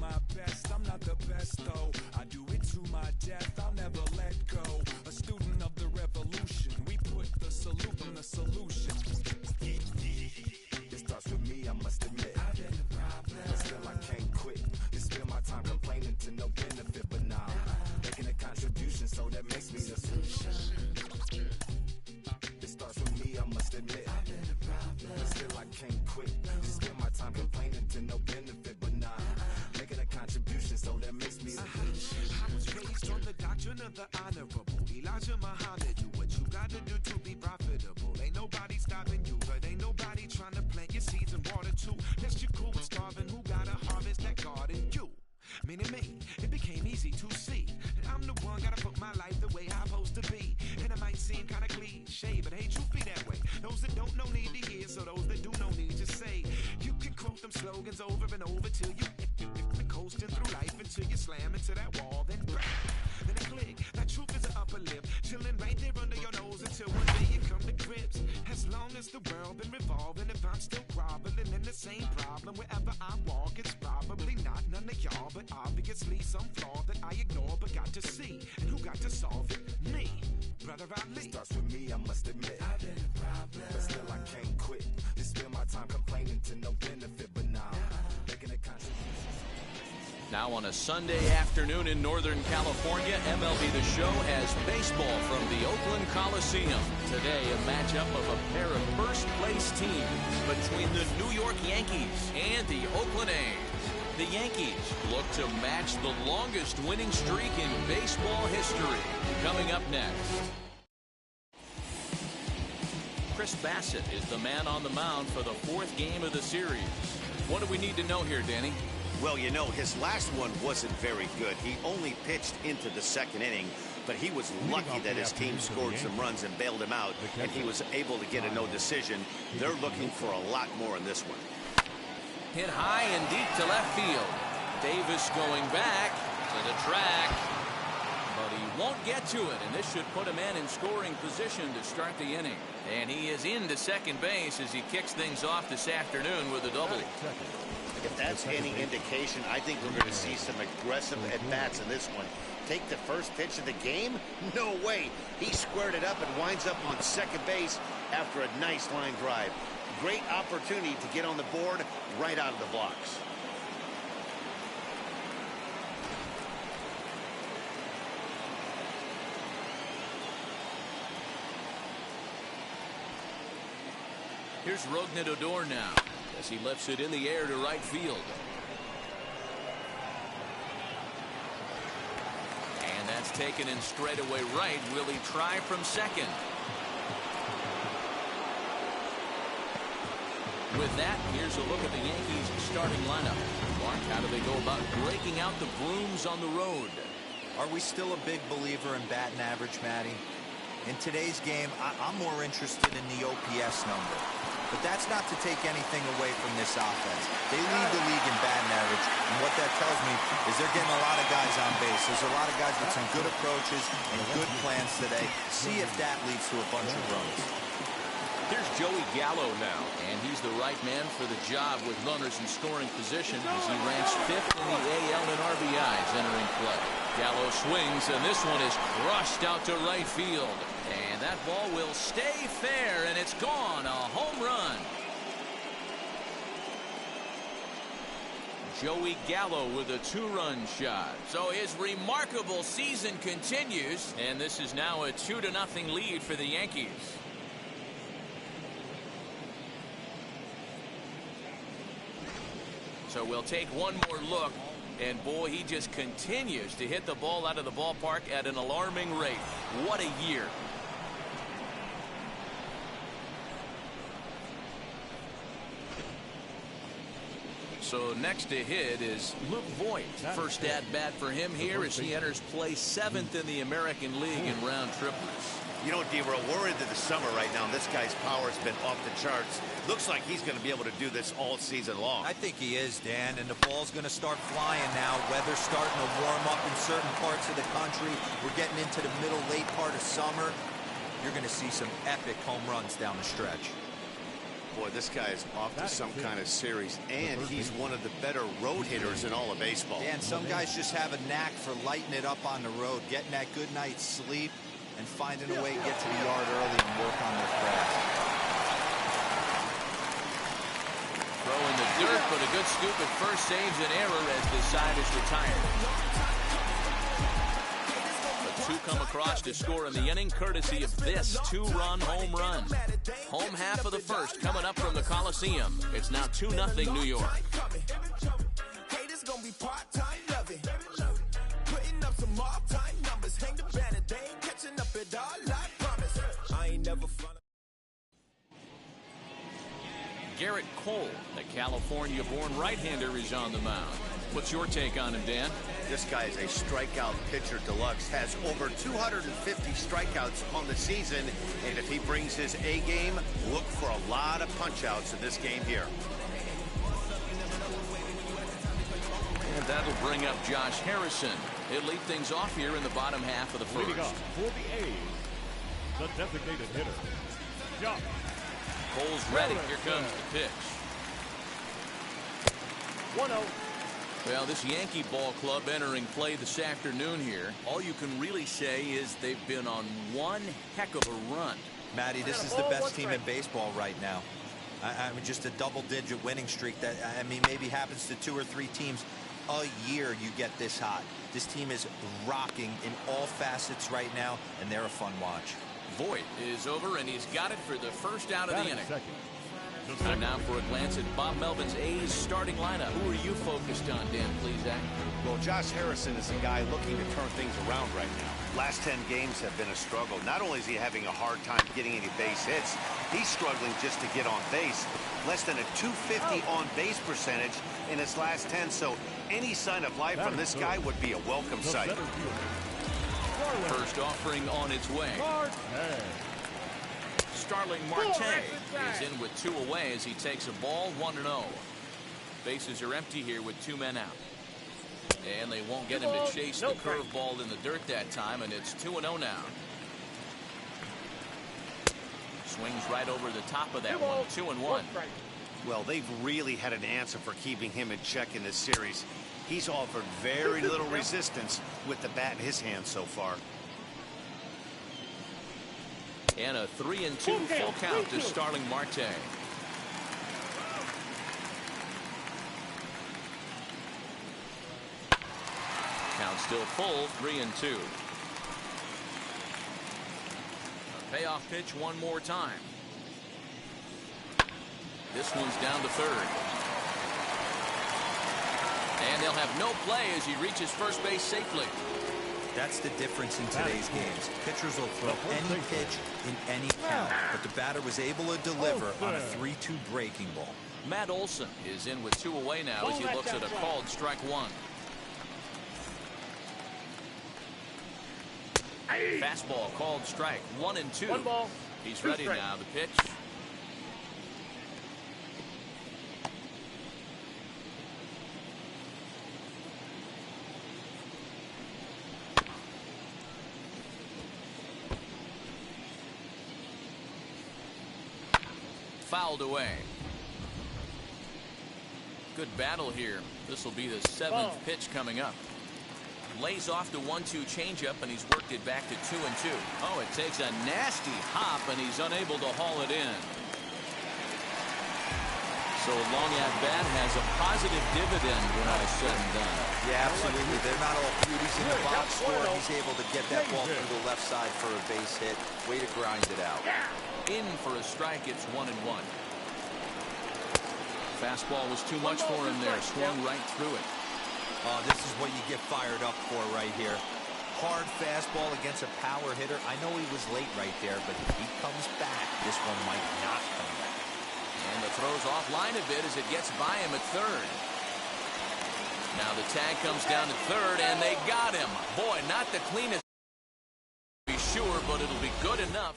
my best. I'm not the best though. I do it to my death. I'll never let go. A student of the revolution. We put the salute on the solution. It starts with me, I must admit. I've been the problem, but still I can't quit. You spend my time complaining to no benefit, but nah, making a contribution, so that makes me the solution. It starts with me, I must admit. I've been the problem, but still I can't quit. You spend my time complaining to no benefit, but nah, making a contribution, so that makes me the solution. I was raised on the doctrine of the honorable Elijah Muhammad. Do what you gotta do to be profitable. Ain't nobody stopping you, but ain't nobody trying to plant your seeds and water too. That's your cool with starving. Who gotta harvest that garden? You. Meaning me, it became easy to see that I'm the one gotta put my life the way I'm supposed to be. And it might seem kinda cliche, but hey, truth be that way. Those that don't know need to hear, so those that do know need to say. You can quote them slogans over and over till you coasting through life until you slam into that wall, then bang, then it click. That truth is an upper lip, chilling right there under your nose until one day you come to grips. As long as the world been revolving, if I'm still groveling in the same problem wherever I walk, it's probably not none of y'all, but obviously some flaw that I ignore but got to see. And who got to solve it? Me, Brother Ali. It starts with me, I must admit. I've been the problem, but still I can't quit. You spend my time complaining to no benefit, but nah, making a contribution. Now on a Sunday afternoon in Northern California, MLB The Show has baseball from the Oakland Coliseum. Today, a matchup of a pair of first-place teams between the New York Yankees and the Oakland A's. The Yankees look to match the longest winning streak in baseball history. Coming up next, Chris Bassett is the man on the mound for the fourth game of the series. What do we need to know here, Danny? Well, you know, his last one wasn't very good. He only pitched into the second inning, but he was lucky that his team scored some runs and bailed him out, and he was able to get a no decision. They're looking for a lot more in this one. Hit high and deep to left field. Davis going back to the track, but he won't get to it, and this should put a man in scoring position to start the inning. And he is into second base as he kicks things off this afternoon with a double. If that's any indication, I think we're going to see some aggressive at-bats in this one. Take the first pitch of the game? No way. He squared it up and winds up on second base after a nice line drive. Great opportunity to get on the board right out of the blocks. Here's Rougned Odor now as he lifts it in the air to right field. And that's taken in straightaway right. Will he try from second? With that, here's a look at the Yankees starting lineup. Mark, how do they go about breaking out the brooms on the road? Are we still a big believer in batting average, Matty? In today's game, I'm more interested in the OPS number. But that's not to take anything away from this offense. They lead the league in batting average, and what that tells me is they're getting a lot of guys on base. There's a lot of guys with some good approaches and good plans today. See if that leads to a bunch of runs. Here's Joey Gallo now, and he's the right man for the job with runners in scoring position as he ranks 5th in the AL in RBIs entering play. Gallo swings, and this one is crushed out to right field. And that ball will stay fair, and it's gone. A home run. Joey Gallo with a 2-run shot. So his remarkable season continues, and this is now a 2-0 lead for the Yankees. So we'll take one more look, and boy, he just continues to hit the ball out of the ballpark at an alarming rate. What a year. So next to hit is Luke Voigt. First at bat for him here as he enters play 7th in the American League in round triplets. You know, D, we're worried that the summer right now, this guy's power's been off the charts. Looks like he's going to be able to do this all season long. I think he is, Dan, and the ball's going to start flying now. Weather's starting to warm up in certain parts of the country. We're getting into the middle, late part of summer. You're going to see some epic home runs down the stretch. Boy, this guy is off to some kind of series, and he's one of the better road hitters in all of baseball. Yeah, and some guys just have a knack for lighting it up on the road, getting that good night's sleep, and finding a way to get to the yard early and work on their craft. Throw in the dirt, but a good scoop at first saves an error as the side is retired. Two come across to score in the inning, courtesy of this two-run home run. Home half of the first coming up from the Coliseum. It's now 2-0 New York. Garrett Cole, the California-born right-hander, is on the mound. What's your take on him, Dan? This guy is a strikeout pitcher deluxe, has over 250 strikeouts on the season, and if he brings his A game, look for a lot of punch-outs in this game here. And that'll bring up Josh Harrison. He'll lead things off here in the bottom half of the first. Leading off for the A's, the designated hitter, Josh. Cole's ready. Here comes the pitch. 1-0. Well, this Yankee ball club entering play this afternoon here, all you can really say is they've been on one heck of a run. Matty, this is the best team in baseball right now. I mean, just a double-digit winning streak that, I mean, maybe happens to 2 or 3 teams a year you get this hot. This team is rocking in all facets right now, and they're a fun watch. Voit is over, and he's got it for the first out of the inning. Time now for a glance at Bob Melvin's A's starting lineup. Who are you focused on, Dan Plesac? Well, Josh Harrison is a guy looking to turn things around right now. Last 10 games have been a struggle. Not only is he having a hard time getting any base hits, he's struggling just to get on base. Less than a .250 on base percentage in his last 10, so any sign of life from this guy would be a welcome sight. First offering on its way. Starling Marte is in with 2 away as he takes a ball 1-0. Bases are empty here with 2 men out. And they won't get him to chase the curveball in the dirt that time, and it's 2-0 now. Swings right over the top of that one, 2-1. Well, they've really had an answer for keeping him in check in this series. He's offered very little resistance with the bat in his hand so far. And a 3-2 full count to Starling Marte. Count still full, 3-2. A payoff pitch one more time. This one's down to third. And they'll have no play as he reaches first base safely. That's the difference in today's games. Pitchers will throw any pitch in any count, but the batter was able to deliver on a 3-2 breaking ball. Matt Olson is in with 2 away now as he looks at a called strike 1. Fastball called strike 1-2. He's ready now. The pitch. Fouled away. Good battle here. This will be the 7th pitch coming up. Lays off the 1-2 changeup, and he's worked it back to 2-2. Oh, it takes a nasty hop, and he's unable to haul it in. So a long at bat has a positive dividend when all is said and done. Yeah, absolutely. They're not all beauties in the box score. He's able to get that ball through the left side for a base hit. Way to grind it out. In for a strike, it's 1-1. Fastball was too much for him there. Swung right through it. Oh, this is what you get fired up for right here. Hard fastball against a power hitter. I know he was late right there, but if he comes back, this one might not come back. And the throw's offline a bit as it gets by him at third. Now the tag comes down to third, and they got him. Boy, not the cleanest, to be sure, but it'll be good enough.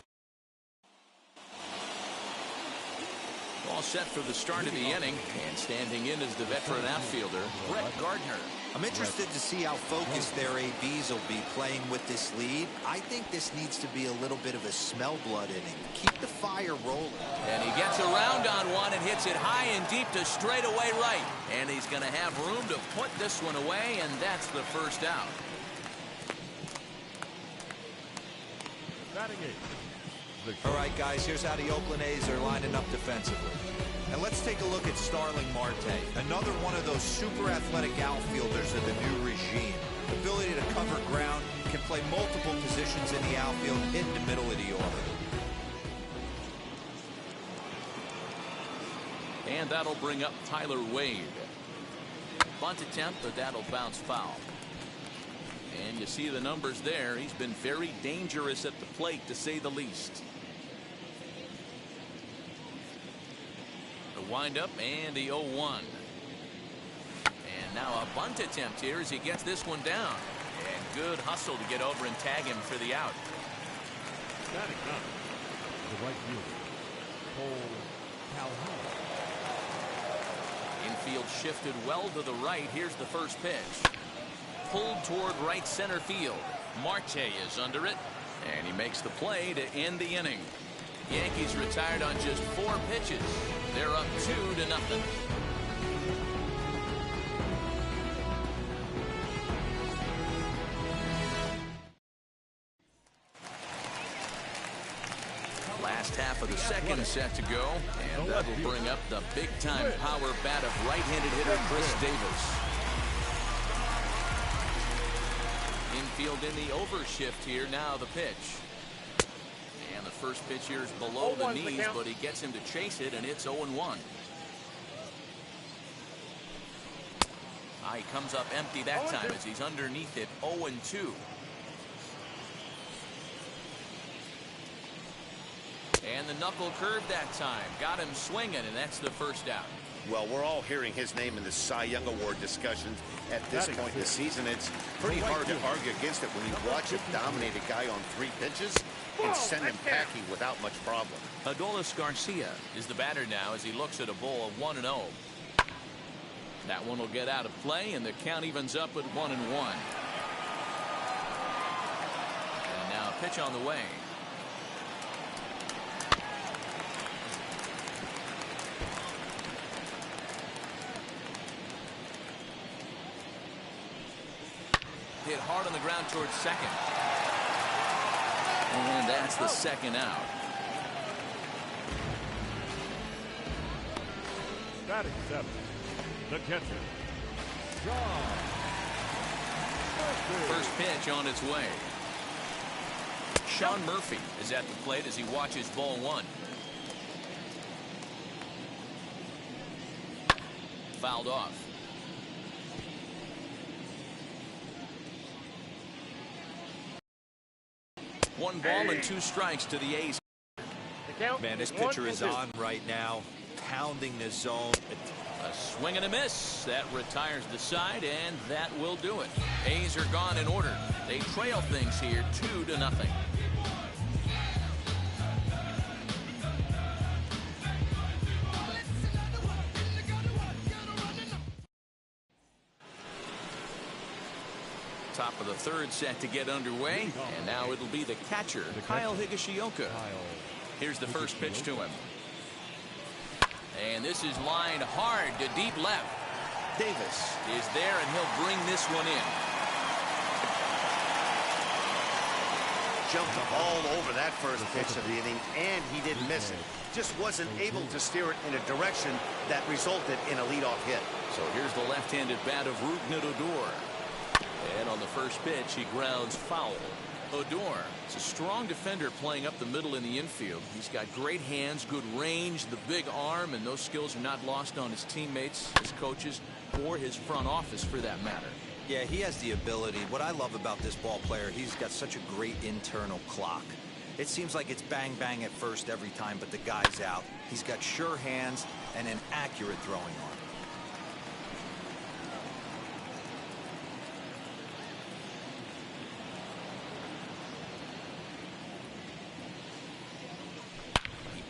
All set for the start of the inning, and standing in is the veteran outfielder, Brett Gardner. I'm interested to see how focused their ABs will be playing with this lead. I think this needs to be a little bit of a smell blood inning. Keep the fire rolling. And he gets around on one and hits it high and deep to straightaway right. And he's going to have room to put this one away, and that's the first out. Batting eight. All right, guys, here's how the Oakland A's are lining up defensively. And let's take a look at Starling Marte, another one of those super athletic outfielders of the new regime. Ability to cover ground, can play multiple positions in the outfield, in the middle of the order. And that'll bring up Tyler Wade. Bunt attempt, but that'll bounce foul. And you see the numbers there. He's been very dangerous at the plate, to say the least. The windup and the 0-1. And now a bunt attempt here as he gets this one down. And good hustle to get over and tag him for the out. Batting ninth. The right fielder, Cole Calhoun. Infield shifted well to the right. Here's the first pitch. Pulled toward right center field. Marte is under it, and he makes the play to end the inning. Yankees retired on just 4 pitches. They're up 2-0. Last half of the second set to go, and that will bring up the big-time power bat of right-handed hitter Chris Davis. Infield in the overshift here. Now the pitch. And the first pitch here is below the knees, but he gets him to chase it, and it's 0-1. He comes up empty that time as he's underneath it. 0-2. And the knuckle curve that time. Got him swinging, and that's the first out. Well, we're all hearing his name in the Cy Young Award discussions at this point in the season. It's pretty hard to argue against it when you watch him dominate a guy on 3 pitches and send him packing without much problem. Adolis Garcia is the batter now as he looks at a ball of 1-0. That one will get out of play, and the count evens up at 1-1. And now a pitch on the way. Hit hard on the ground towards second. And that's the second out. Batting 7. The catcher, John Murphy. First pitch on its way. Sean Murphy is at the plate as he watches ball 1. Fouled off. One ball and 2 strikes to the A's. Man, this pitcher is on right now, pounding the zone. A swing and a miss. That retires the side, and that will do it. A's are gone in order. They trail things here 2-0. Top of the third set to get underway, and now it'll be the catcher, Kyle Higashioka. Here's the first pitch to him. And this is lined hard to deep left. Davis is there, and he'll bring this one in. Jumped all over that first pitch of the inning, and he didn't miss it. Just wasn't able to steer it in a direction that resulted in a leadoff hit. So here's the left-handed bat of Rougned Odor. And on the first pitch, he grounds foul. Odor is a strong defender playing up the middle in the infield. He's got great hands, good range, the big arm, and those skills are not lost on his teammates, his coaches, or his front office for that matter. Yeah, he has the ability. What I love about this ball player, he's got such a great internal clock. It seems like it's bang bang at first every time, but the guy's out. He's got sure hands and an accurate throwing arm.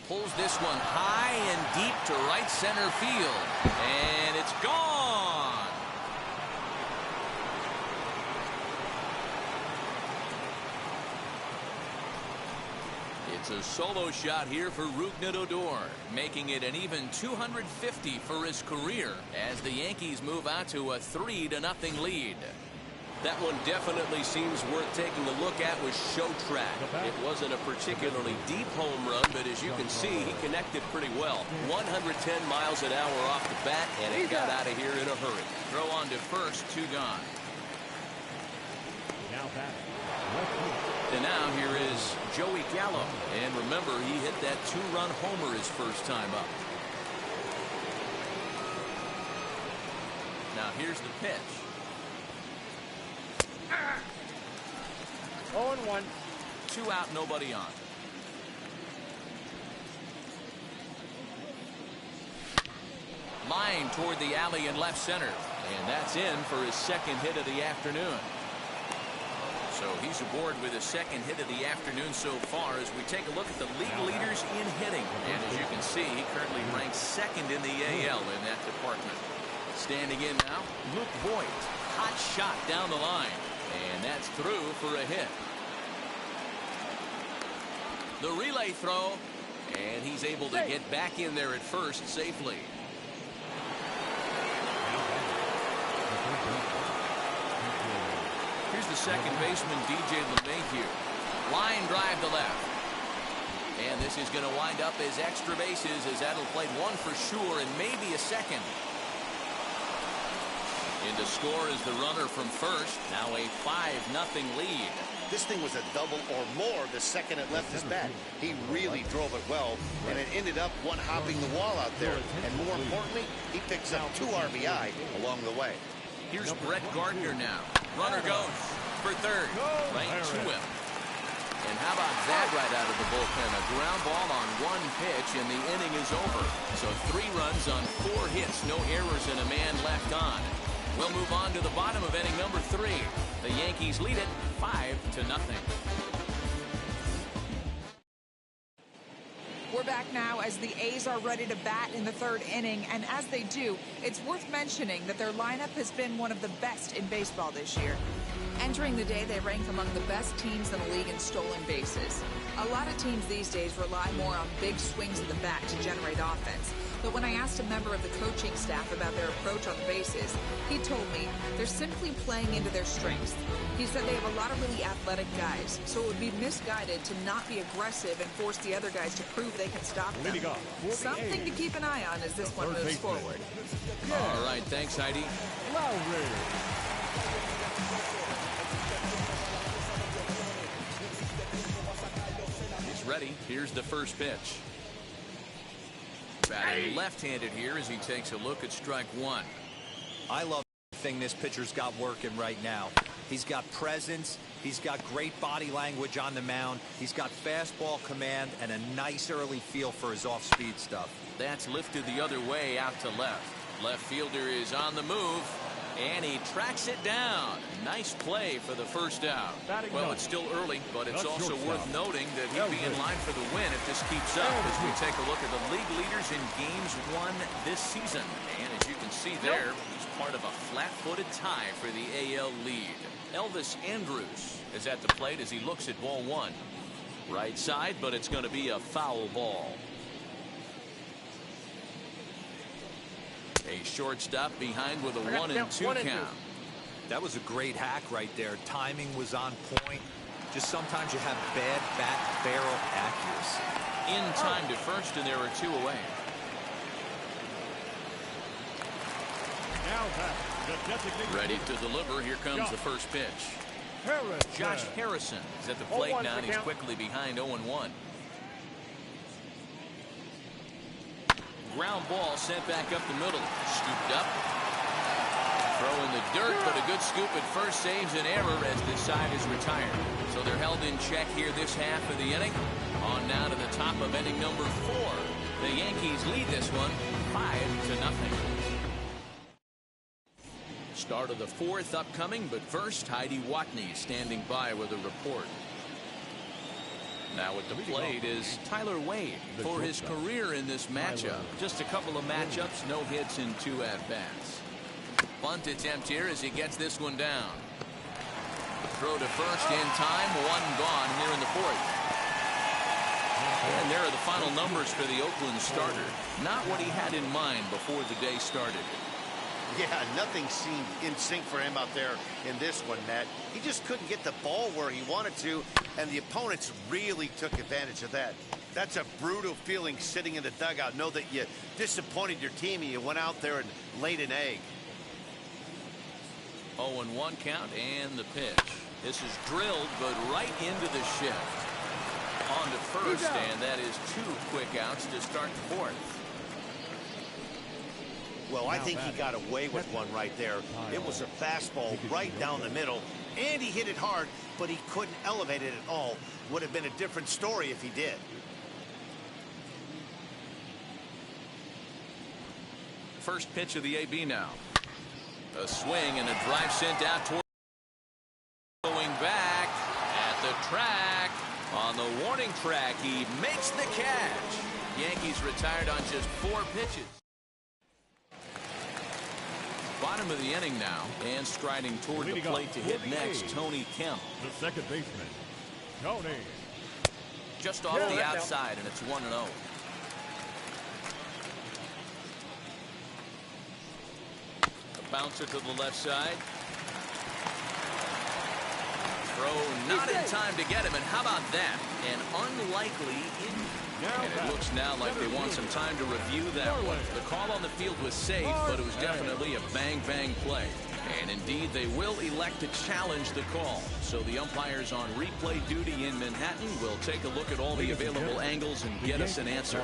Pulls this one high and deep to right center field. And it's gone. It's a solo shot here for Rougned Odor, making it an even 250 for his career as the Yankees move out to a 3-0 lead. That one definitely seems worth taking a look at with show track. It wasn't a particularly deep home run, but as you can see, he connected pretty well. 110 miles an hour off the bat, and it got out of here in a hurry. Throw on to first, 2 gone. And now here is Joey Gallo. And remember, he hit that 2-run homer his first time up. Now here's the pitch. 0-1. 2 out, nobody on. Line toward the alley in left center. And that's in for his second hit of the afternoon. So he's aboard with his second hit of the afternoon so far as we take a look at the league leaders in hitting. And as you can see, he currently ranks second in the AL in that department. Standing in now, Luke Voigt. Hot shot down the line. And that's through for a hit. The relay throw. And he's able to get back in there at first safely. Here's the second baseman, DJ LeMahieu. Line drive to left. And this is going to wind up as extra bases as that'll play 1 for sure and maybe a second. In to score is the runner from first. Now a 5-0 lead. This thing was a double or more the second it left his bat. He really drove it well, and it ended up one-hopping the wall out there. And more importantly, he picks up 2 RBI along the way. Here's Brett Gardner now. Runner goes for third. Right to him. And how about that right out of the bullpen? A ground ball on 1 pitch, and the inning is over. So 3 runs on 4 hits, no errors, and a man left on. We'll move on to the bottom of inning number 3. The Yankees lead it 5-0. We're back now as the A's are ready to bat in the 3rd inning, and as they do, it's worth mentioning that their lineup has been one of the best in baseball this year. Entering the day, they rank among the best teams in the league in stolen bases. A lot of teams these days rely more on big swings of the bat to generate offense. But when I asked a member of the coaching staff about their approach on the bases, he told me they're simply playing into their strengths. He said they have a lot of really athletic guys, so it would be misguided to not be aggressive and force the other guys to prove they can stop them. Something to keep an eye on as this one moves forward. All right, thanks, Heidi. He's ready. Here's the first pitch. Batting left-handed here as he takes a look at strike 1. I love everything this pitcher's got working right now. He's got presence. He's got great body language on the mound. He's got fastball command and a nice early feel for his off-speed stuff. That's lifted the other way out to left. Left fielder is on the move, and he tracks it down. Nice play for the first out. Well, it's still early, but it's also worth noting that he'd be in line for the win if this keeps up as we take a look at the league leaders in games won this season. And as you can see there, he's part of a flat-footed tie for the AL lead. Elvis Andrus is at the plate as he looks at ball 1. Right side, but it's going to be a foul ball. A shortstop behind with a 1-2 count. That was a great hack right there. Timing was on point. Just sometimes you have bad bat barrel accuracy. In time to first, and there are 2 away. Ready to deliver. Here comes the first pitch. Josh Harrison is at the plate now, and he's quickly behind 0-1. Ground ball sent back up the middle. Scooped up. Throw in the dirt, but a good scoop at first saves an error as this side is retired. So they're held in check here this half of the inning. On now to the top of inning number 4. The Yankees lead this one 5-0. Start of the 4th upcoming, but first Heidi Watney standing by with a report. Now at the plate is Tyler Wade for his career in this matchup. Just a couple of matchups, no hits in 2 at-bats. Bunt attempt here as he gets this one down. Throw to first in time, 1 gone here in the 4th. And there are the final numbers for the Oakland starter. Not what he had in mind before the day started. Yeah, nothing seemed in sync for him out there in this one, Matt. He just couldn't get the ball where he wanted to, and the opponents really took advantage of that. That's a brutal feeling sitting in the dugout. Know that you disappointed your team and you went out there and laid an egg. 0-1 count and the pitch. This is drilled, but right into the shift. On to first, and that is 2 quick outs to start the 4th. Well, I think he got away with one right there. It was a fastball right down the middle, and he hit it hard, but he couldn't elevate it at all. Would have been a different story if he did. First pitch of the AB now. A swing and a drive sent out toward going back at the track. On the warning track, he makes the catch. Yankees retired on just 4 pitches. Bottom of the inning now, and striding toward the plate to hit next, Tony Kemp. The second baseman, Tony. Just off the outside, and it's 1-0. A bouncer to the left side. Throw not in time to get him, and how about that? An unlikely injury. And it looks now like they want some time to review that one. The call on the field was safe, but it was definitely a bang-bang play. And indeed, they will elect to challenge the call. So the umpires on replay duty in Manhattan will take a look at all the available angles and get us an answer.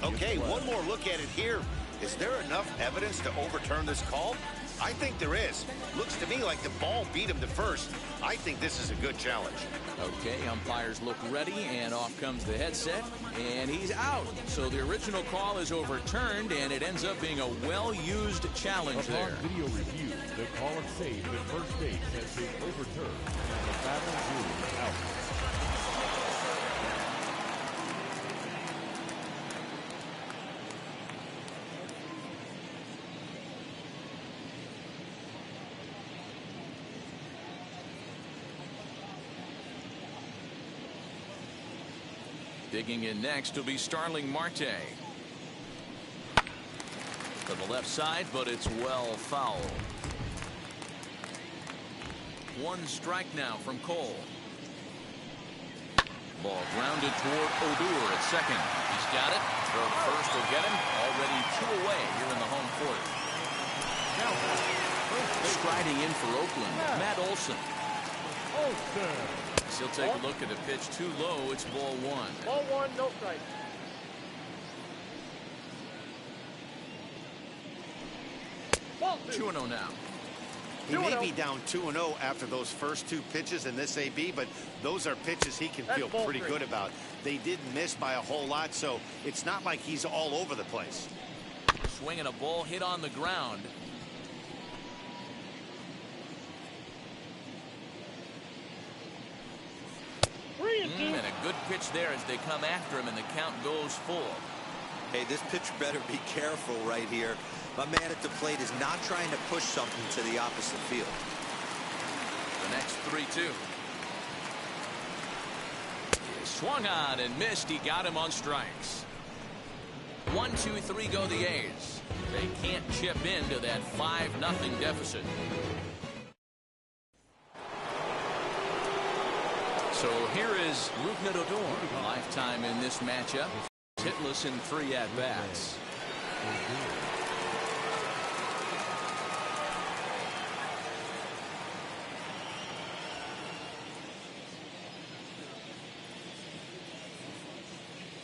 Okay, one more look at it here. Is there enough evidence to overturn this call? I think there is. Looks to me like the ball beat him to first. I think this is a good challenge. Okay, umpires look ready, and off comes the headset, and he's out. So the original call is overturned, and it ends up being a well-used challenge there. Upon video review, the call of save at first base has been overturned, and the battle ruled out. Digging in next will be Starling Marte. To the left side, but it's well fouled. 1 strike now from Cole. Ball grounded toward Odor at second. He's got it. Throw to first will get him. Already 2 away here in the home 4th. Striding in for Oakland, Matt Olson. He'll take a look at a pitch too low. It's ball 1. Ball 1, no strike. Ball 2-0 now. He may be down 2-0 after those first 2 pitches in this AB, but those are pitches he can feel pretty good about. They didn't miss by a whole lot, so it's not like he's all over the place. Swinging a ball hit on the ground. And a good pitch there as they come after him, and the count goes full. Hey, this pitcher better be careful right here. My man at the plate is not trying to push something to the opposite field. The next 3-2. Swung on and missed. He got him on strikes. 1-2-3 go the A's. They can't chip into that 5-0 deficit. So here is Rougned Odor, lifetime in this matchup, hitless in 3 at-bats.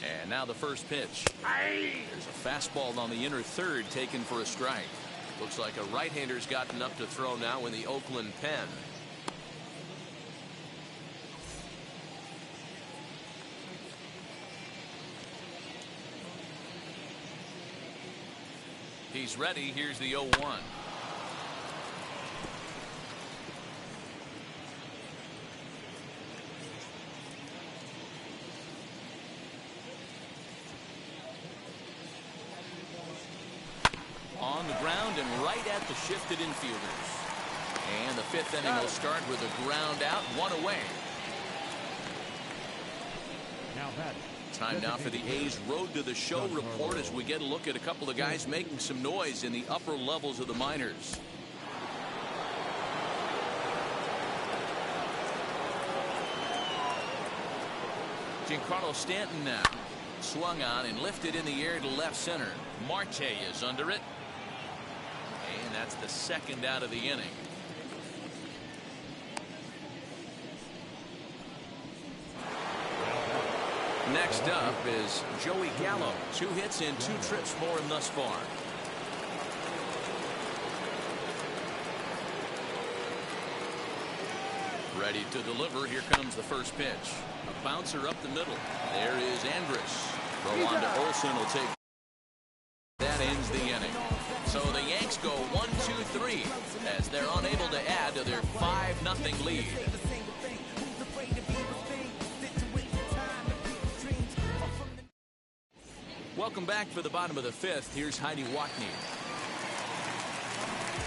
And now the first pitch. There's a fastball on the inner 3rd taken for a strike. Looks like a right-hander's gotten up to throw now in the Oakland pen. He's ready. Here's the 0-1. looking right at the shifted infielders. And the fifth inning will start with a ground out, one away. Time now for the A's Road to the Show report as we get a look at a couple of guys making some noise in the upper levels of the minors. Giancarlo Stanton now. Swung on and lifted in the air to left center. Marte is under it. And that's the second out of the inning. Next up is Joey Gallo. 2 hits and 2 trips for him thus far. Ready to deliver. Here comes the first pitch. A bouncer up the middle. There is Andrus. Throw on to Olsen will take. That ends the inning. So the Yanks go 1-2-3 as they're unable to add to their 5-0 lead. Welcome back for the bottom of the 5th. Here's Heidi Watney.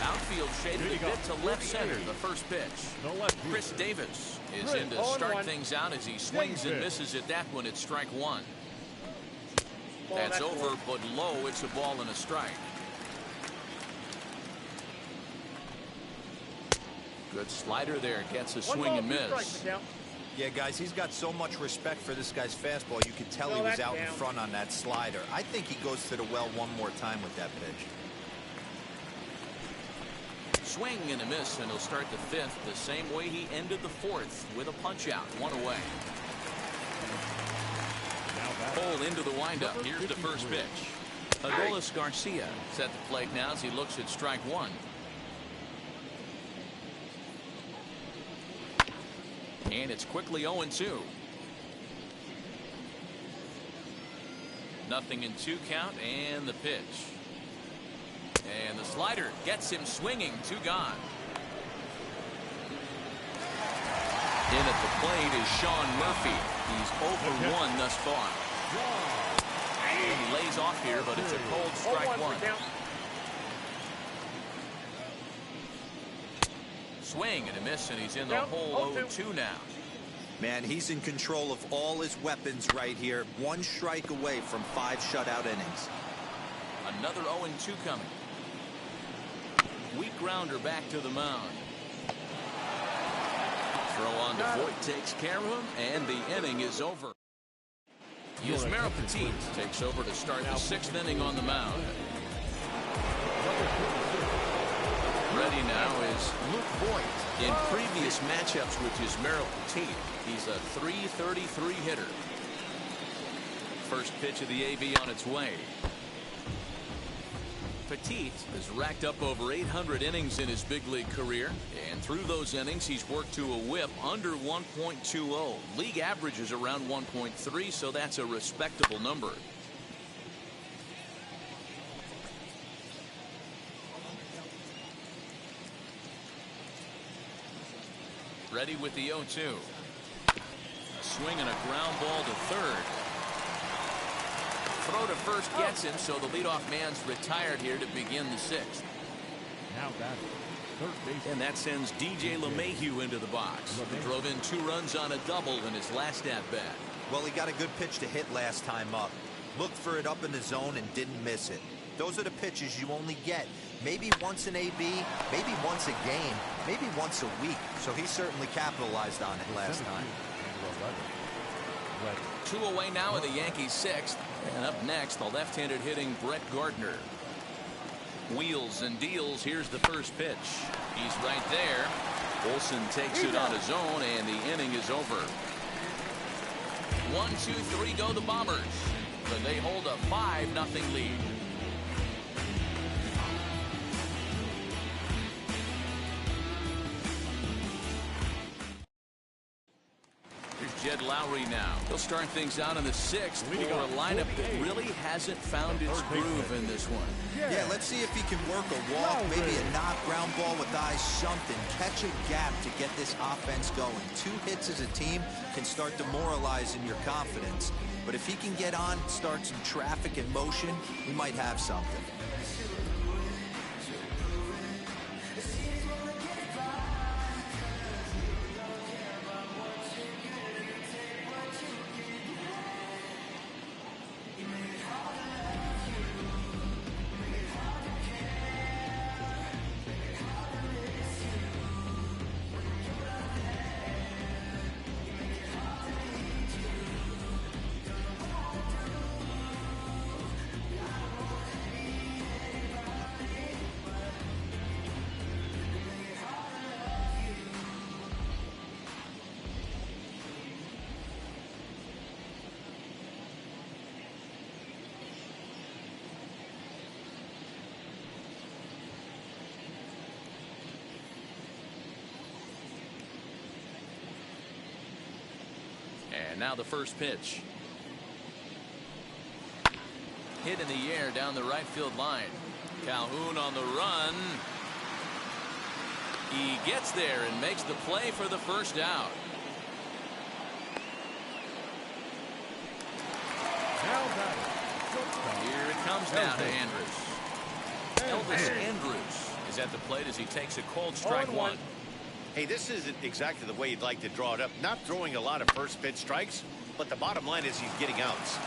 Outfield shaded a bit to left center. The first pitch. Chris Davis is in to start things out as he swings and misses at that one. It's strike 1. That's over, but low. It's a ball and a strike. Good slider there. Gets a swing and miss. Yeah, guys, he's got so much respect for this guy's fastball. You could tell he was out in front on that slider. I think he goes to the well one more time with that pitch. Swing and a miss, and he'll start the 5th the same way he ended the 4th with a punch out, 1 away. Pulled into the windup. Here's the first pitch. Adolis Garcia set the plate now as he looks at strike 1. And it's quickly 0-2. 0-2 count, and the pitch. And the slider gets him swinging. 2 gone. In at the plate is Sean Murphy. He's 0 for 1 thus far. And he lays off here, but it's a cold strike 1. Swing and a miss, and he's in the hole 0-2 now. Man, he's in control of all his weapons right here. 1 strike away from 5 shutout innings. Another 0-2 coming. Weak grounder back to the mound. Throw on to Voit takes care of him, and the inning is over. Yusmeiro Petit takes over to start the 6th inning on the mound. Ready now is Luke Voit. In previous matchups with Yusmeiro Petit, he's a .333 hitter. First pitch of the AB on its way. Petit has racked up over 800 innings in his big league career, and through those innings he's worked to a whip under 1.20. League average is around 1.3, so that's a respectable number. Ready with the 0-2. A swing and a ground ball to third. Throw to first gets him, so the leadoff man's retired here to begin the 6th. Now batting, third base. And that sends DJ LeMahieu into the box. He drove in 2 runs on a double in his last at bat. Well, he got a good pitch to hit last time up. Looked for it up in the zone and didn't miss it. Those are the pitches you only get maybe once in AB, maybe once a game, maybe once a week. So he certainly capitalized on it last time. 2 away now in the Yankees 6th. And up next, the left-handed hitting Brett Gardner. Wheels and deals. Here's the first pitch. He's right there. Olsen takes it on his own, and the inning is over. 1, 2, 3 go the Bombers. But they hold a 5-0 lead. Jed Lowry now. He'll start things out in the 6th for a lineup that really hasn't found its groove in this one. Yeah, let's see if he can work a walk, maybe a knock, ground ball with eyes, something. Catch a gap to get this offense going. 2 hits as a team can start demoralizing your confidence. But if he can get on, start some traffic in motion, we might have something. now the first pitch. Hit in the air down the right field line. Calhoun on the run. He gets there and makes the play for the first out. Here it comes now to Andrews. Elvis Andrews is at the plate as he takes a cold strike one. Hey, this isn't exactly the way you'd like to draw it up. Not throwing a lot of first pitch strikes, but the bottom line is he's getting outs.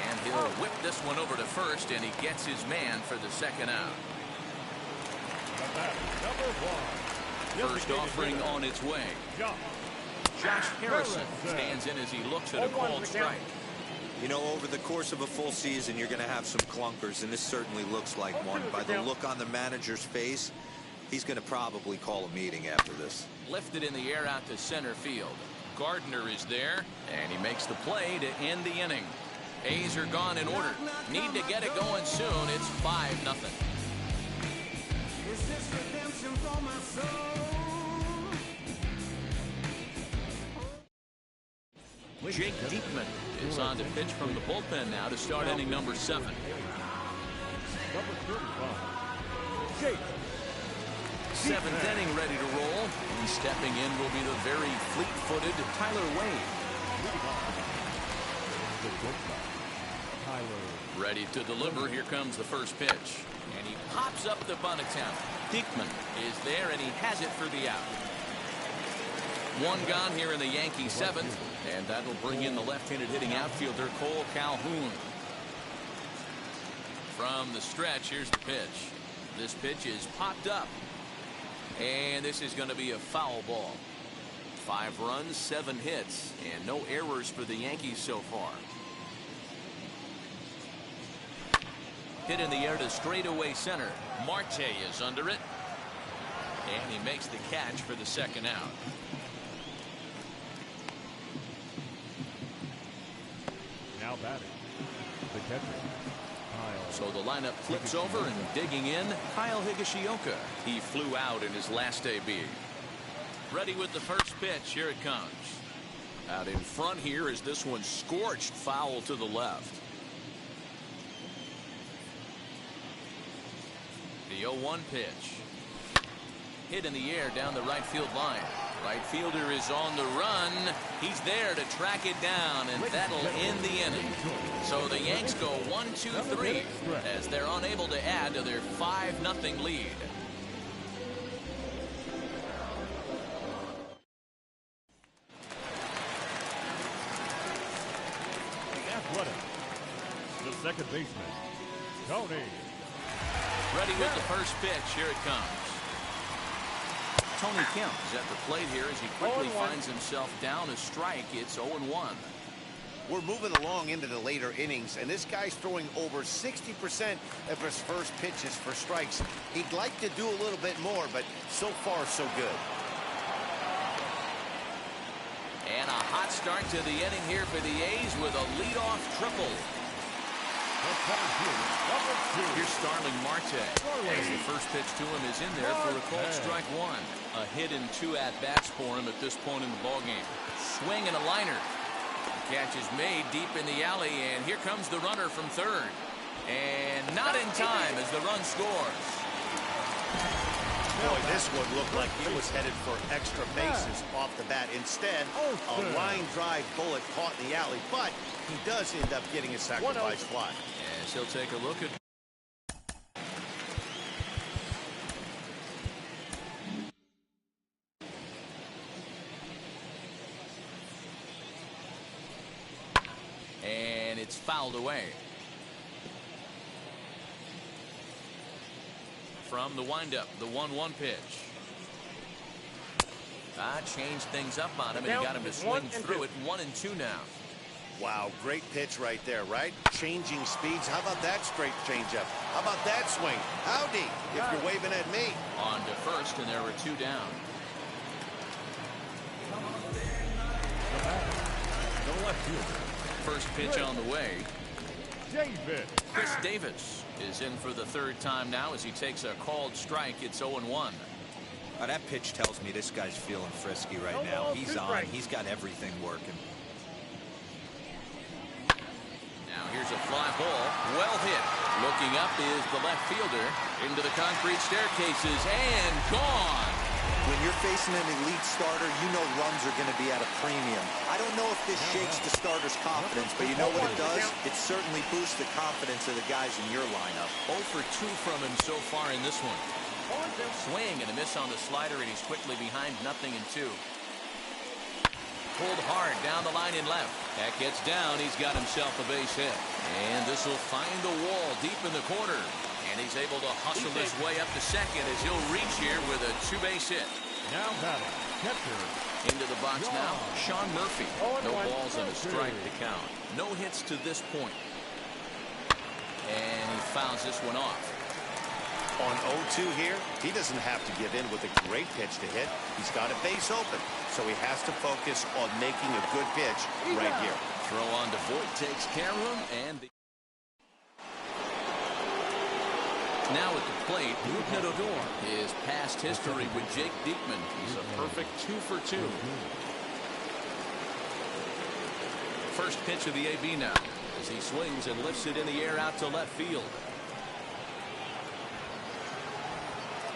And he'll whip this one over to first, and he gets his man for the second out. First offering on its way. Josh Harrison stands in as he looks at a cold strike. You know, over the course of a full season, you're going to have some clunkers, and this certainly looks like one. By the look on the manager's face, he's going to probably call a meeting after this. Lifted in the air out to center field. Gardner is there, and he makes the play to end the inning. A's are gone in order. Need to get it going soon. It's 5-0. Is this redemption for my soul? Jake Diekman is on to pitch from the bullpen now to start inning number 7. Number 35, Jake. 7th inning ready to roll. And stepping in will be the very fleet-footed Tyler Wade. Ready to deliver. Here comes the first pitch. And he pops up the bunt attempt. Diekman is there, and he has it for the out. One gone here in the Yankees 7th, and that will bring in the left-handed hitting outfielder Cole Calhoun. From the stretch, here's the pitch. This pitch is popped up, and this is going to be a foul ball. 5 runs, 7 hits, and no errors for the Yankees so far. Hit in the air to straightaway center. Marte is under it, and he makes the catch for the second out. Now batting, the catcher. So the lineup flips over, and digging in, Kyle Higashioka. He flew out in his last AB. Ready with the first pitch. Here it comes. Out in front here is this one scorched foul to the left. The 0-1 pitch. Hit in the air down the right field line. Right fielder is on the run. He's there to track it down, and that'll end the inning. So the Yanks go 1-2-3 as they're unable to add to their 5-0 lead. The Athletic, the second baseman, Tony. Ready with the first pitch. Here it comes. Tony Kemp is at the plate here as he quickly finds himself down a strike. It's 0-1. We're moving along into the later innings, and this guy's throwing over 60% of his first pitches for strikes. He'd like to do a little bit more, but so far so good. And a hot start to the inning here for the A's with a leadoff triple. Here's Starling Marte. As the first pitch to him is in there for a cold strike one. A hit and 2 at-bats for him at this point in the ballgame. Swing and a liner. The catch is made deep in the alley, and here comes the runner from third. And not in time as the run scores. Boy, this one looked like he was headed for extra bases off the bat. Instead, a line drive bullet caught in the alley, but he does end up getting a sacrifice fly. Yes, he'll take a look at. And it's fouled away. From the windup, the 1-1 pitch. Changed things up on him, and he got him to swing through it. 1-2 now. Wow, great pitch right there, right? Changing speeds. How about that straight changeup? How about that swing? Howdy, if you're waving at me. On to first, and there were 2 down. The left fielder. First pitch on the way. David. Chris Davis is in for the 3rd time now as he takes a called strike. It's 0-1. That pitch tells me this guy's feeling frisky right now. He's on. He's got everything working. Now here's a fly ball. Well hit. Looking up is the left fielder. Into the concrete staircases and gone. When you're facing an elite starter, you know runs are going to be at a premium. I don't know if this shakes the starter's confidence, but you know what it does? It certainly boosts the confidence of the guys in your lineup. 0 for 2 from him so far in this one. Swing and a miss on the slider, and he's quickly behind 0-2. Pulled hard down the line in left. That gets down. He's got himself a base hit. And this will find the wall deep in the corner. And he's able to hustle his way up to second as he'll reach here with a 2-base hit. Now batting, catcher. Into the box now, Sean Murphy. No balls and a strike to count. No hits to this point. And he fouls this one off. On 0-2 here, he doesn't have to give in with a great pitch to hit. He's got a base open, so he has to focus on making a good pitch right here. Throw on to Voit takes care of him, and now at the plate, Rougned Odor. His past history with Jake Diekman. He's a perfect 2 for 2. First pitch of the AB now, as he swings and lifts it in the air out to left field.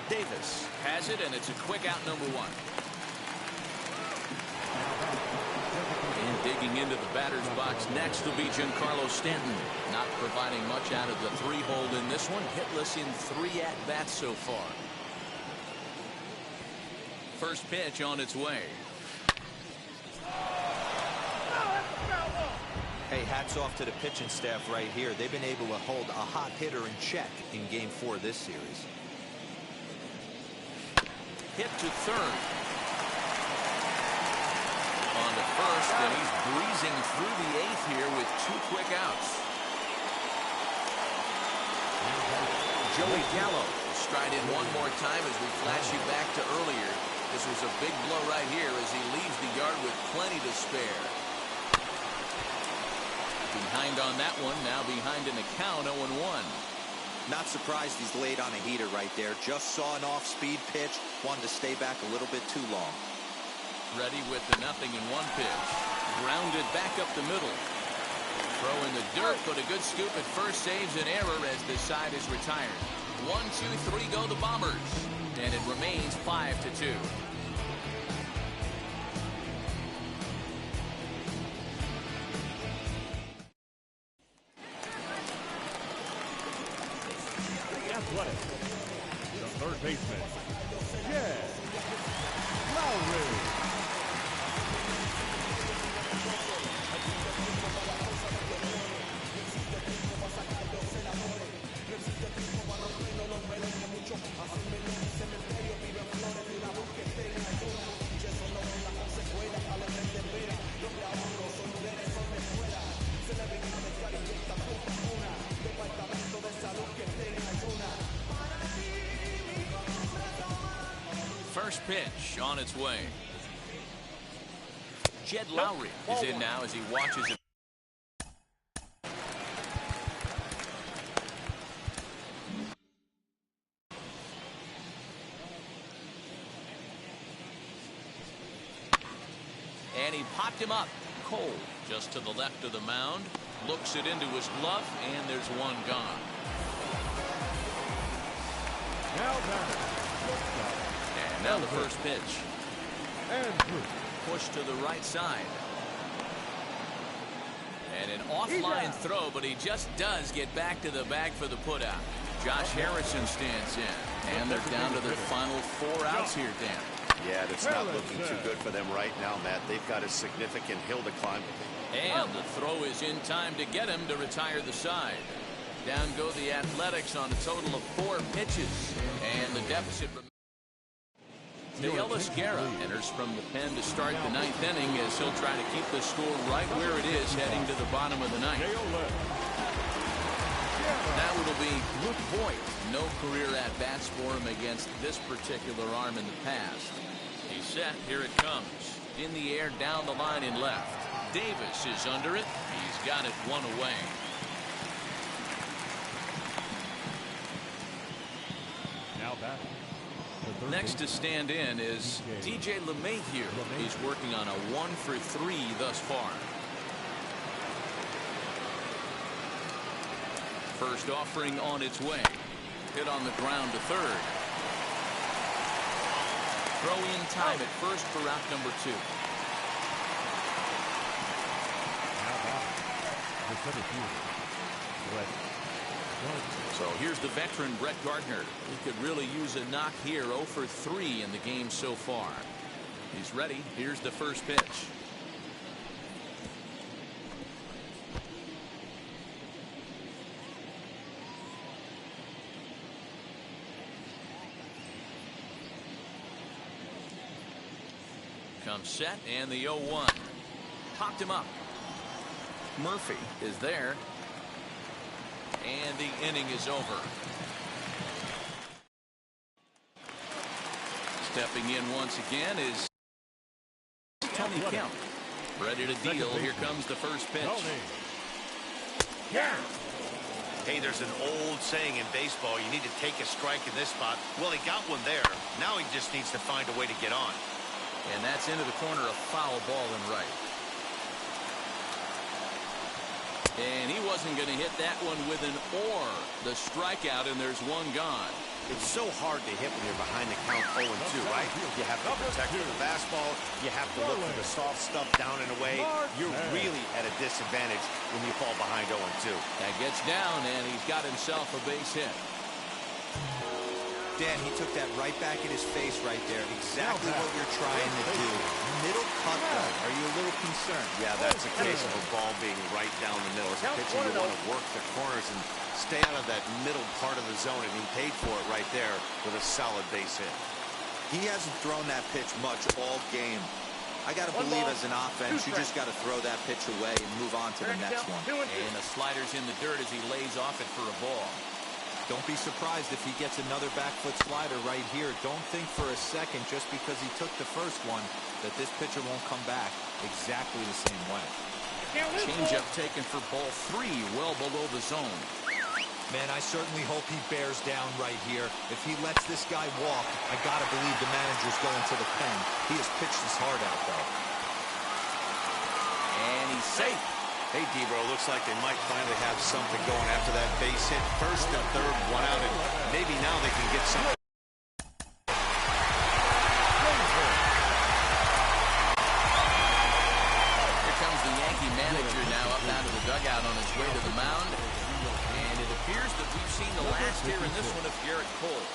Davis has it, and it's a quick out, number 1. And digging into the batter's box next will be Giancarlo Stanton. Not providing much out of the 3-hole in this one. Hitless in 3 at-bats so far. First pitch on its way. Hey, hats off to the pitching staff right here. They've been able to hold a hot hitter in check in Game 4 of this series. Hit to third. On to first, and he's breezing through the 8th here with 2 quick outs. Joey Gallo will stride in one more time as we flash you back to earlier. This was a big blow right here as he leaves the yard with plenty to spare. Behind on that one, now behind in the count, 0-1. Not surprised he's laid on a heater right there. Just saw an off-speed pitch. Wanted to stay back a little bit too long. Ready with the 0-1 pitch. Grounded back up the middle. Throw in the dirt, but a good scoop at first saves an error as this side is retired. 1, 2, 3 go the Bombers. And it remains 5-2. Athletic. The third baseman, Jed Lowry. First pitch on its way. Jed Lowry is in now as he watches it. And he popped him up cold just to the left of the mound. Looks it into his glove, and there's one gone. Now the first pitch. Push to the right side. And an offline throw, but he just does get back to the bag for the putout. Josh Harrison stands in. And they're down to their final 4 outs here, Dan. Yeah, that's not looking too good for them right now, Matt. They've got a significant hill to climb. And the throw is in time to get him to retire the side. Down go the Athletics on a total of 4 pitches. And the deficit remains. Ellis Guerra enters from the pen to start the 9th inning as he'll try to keep the score right where it is heading to the bottom of the 9th. Now it'll be Luke Voit. No career at-bats for him against this particular arm in the past. He's set. Here it comes. In the air, down the line in left. Davis is under it. He's got it 1 away. Now back, Next to stand in is DJ LeMahieu. He's working on a 1-for-3 thus far. First offering on its way. Hit on the ground to third. Throw in time at first for out number 2. So here's the veteran Brett Gardner. He could really use a knock here. 0 for 3 in the game so far. He's ready. Here's the first pitch. Comes set and the 0-1. Popped him up. Murphy is there. And the inning is over. Stepping in once again is Tony Kemp. Ready to deal. Here comes the first pitch. Hey, there's an old saying in baseball, you need to take a strike in this spot. Well, he got one there. Now he just needs to find a way to get on. And that's into the corner, a foul ball in right. And he wasn't going to hit that one with an or. The strikeout, and there's one gone. It's so hard to hit when you're behind the count 0-2, right? You have to protect the fastball. You have to look for the soft stuff down and away. You're really at a disadvantage when you fall behind 0-2. That gets down, and he's got himself a base hit. Dan, he took that right back in his face right there. Exactly what you're trying to do. Middle cut, though. Are you a little concerned? Yeah, that's a case of a ball being right down the middle. As a pitcher, you want to work the corners and stay out of that middle part of the zone, and he paid for it right there with a solid base hit. He hasn't thrown that pitch much all game. I got to believe as an offense, you just got to throw that pitch away and move on to the next one. And the slider's in the dirt as he lays off it for a ball. Don't be surprised if he gets another back foot slider right here. Don't think for a second, just because he took the first one, that this pitcher won't come back exactly the same way. Changeup taken for ball 3, well below the zone. Man, I certainly hope he bears down right here. If he lets this guy walk, I got to believe the manager's going to the pen. He has pitched his heart out, though. And he's safe. Hey, Debro, looks like they might finally have something going after that base hit. First and third, one out, and maybe now they can get something. Here comes the Yankee manager now up out of the dugout on his way to the mound. And it appears that we've seen the last here in this one of Garrett Cole.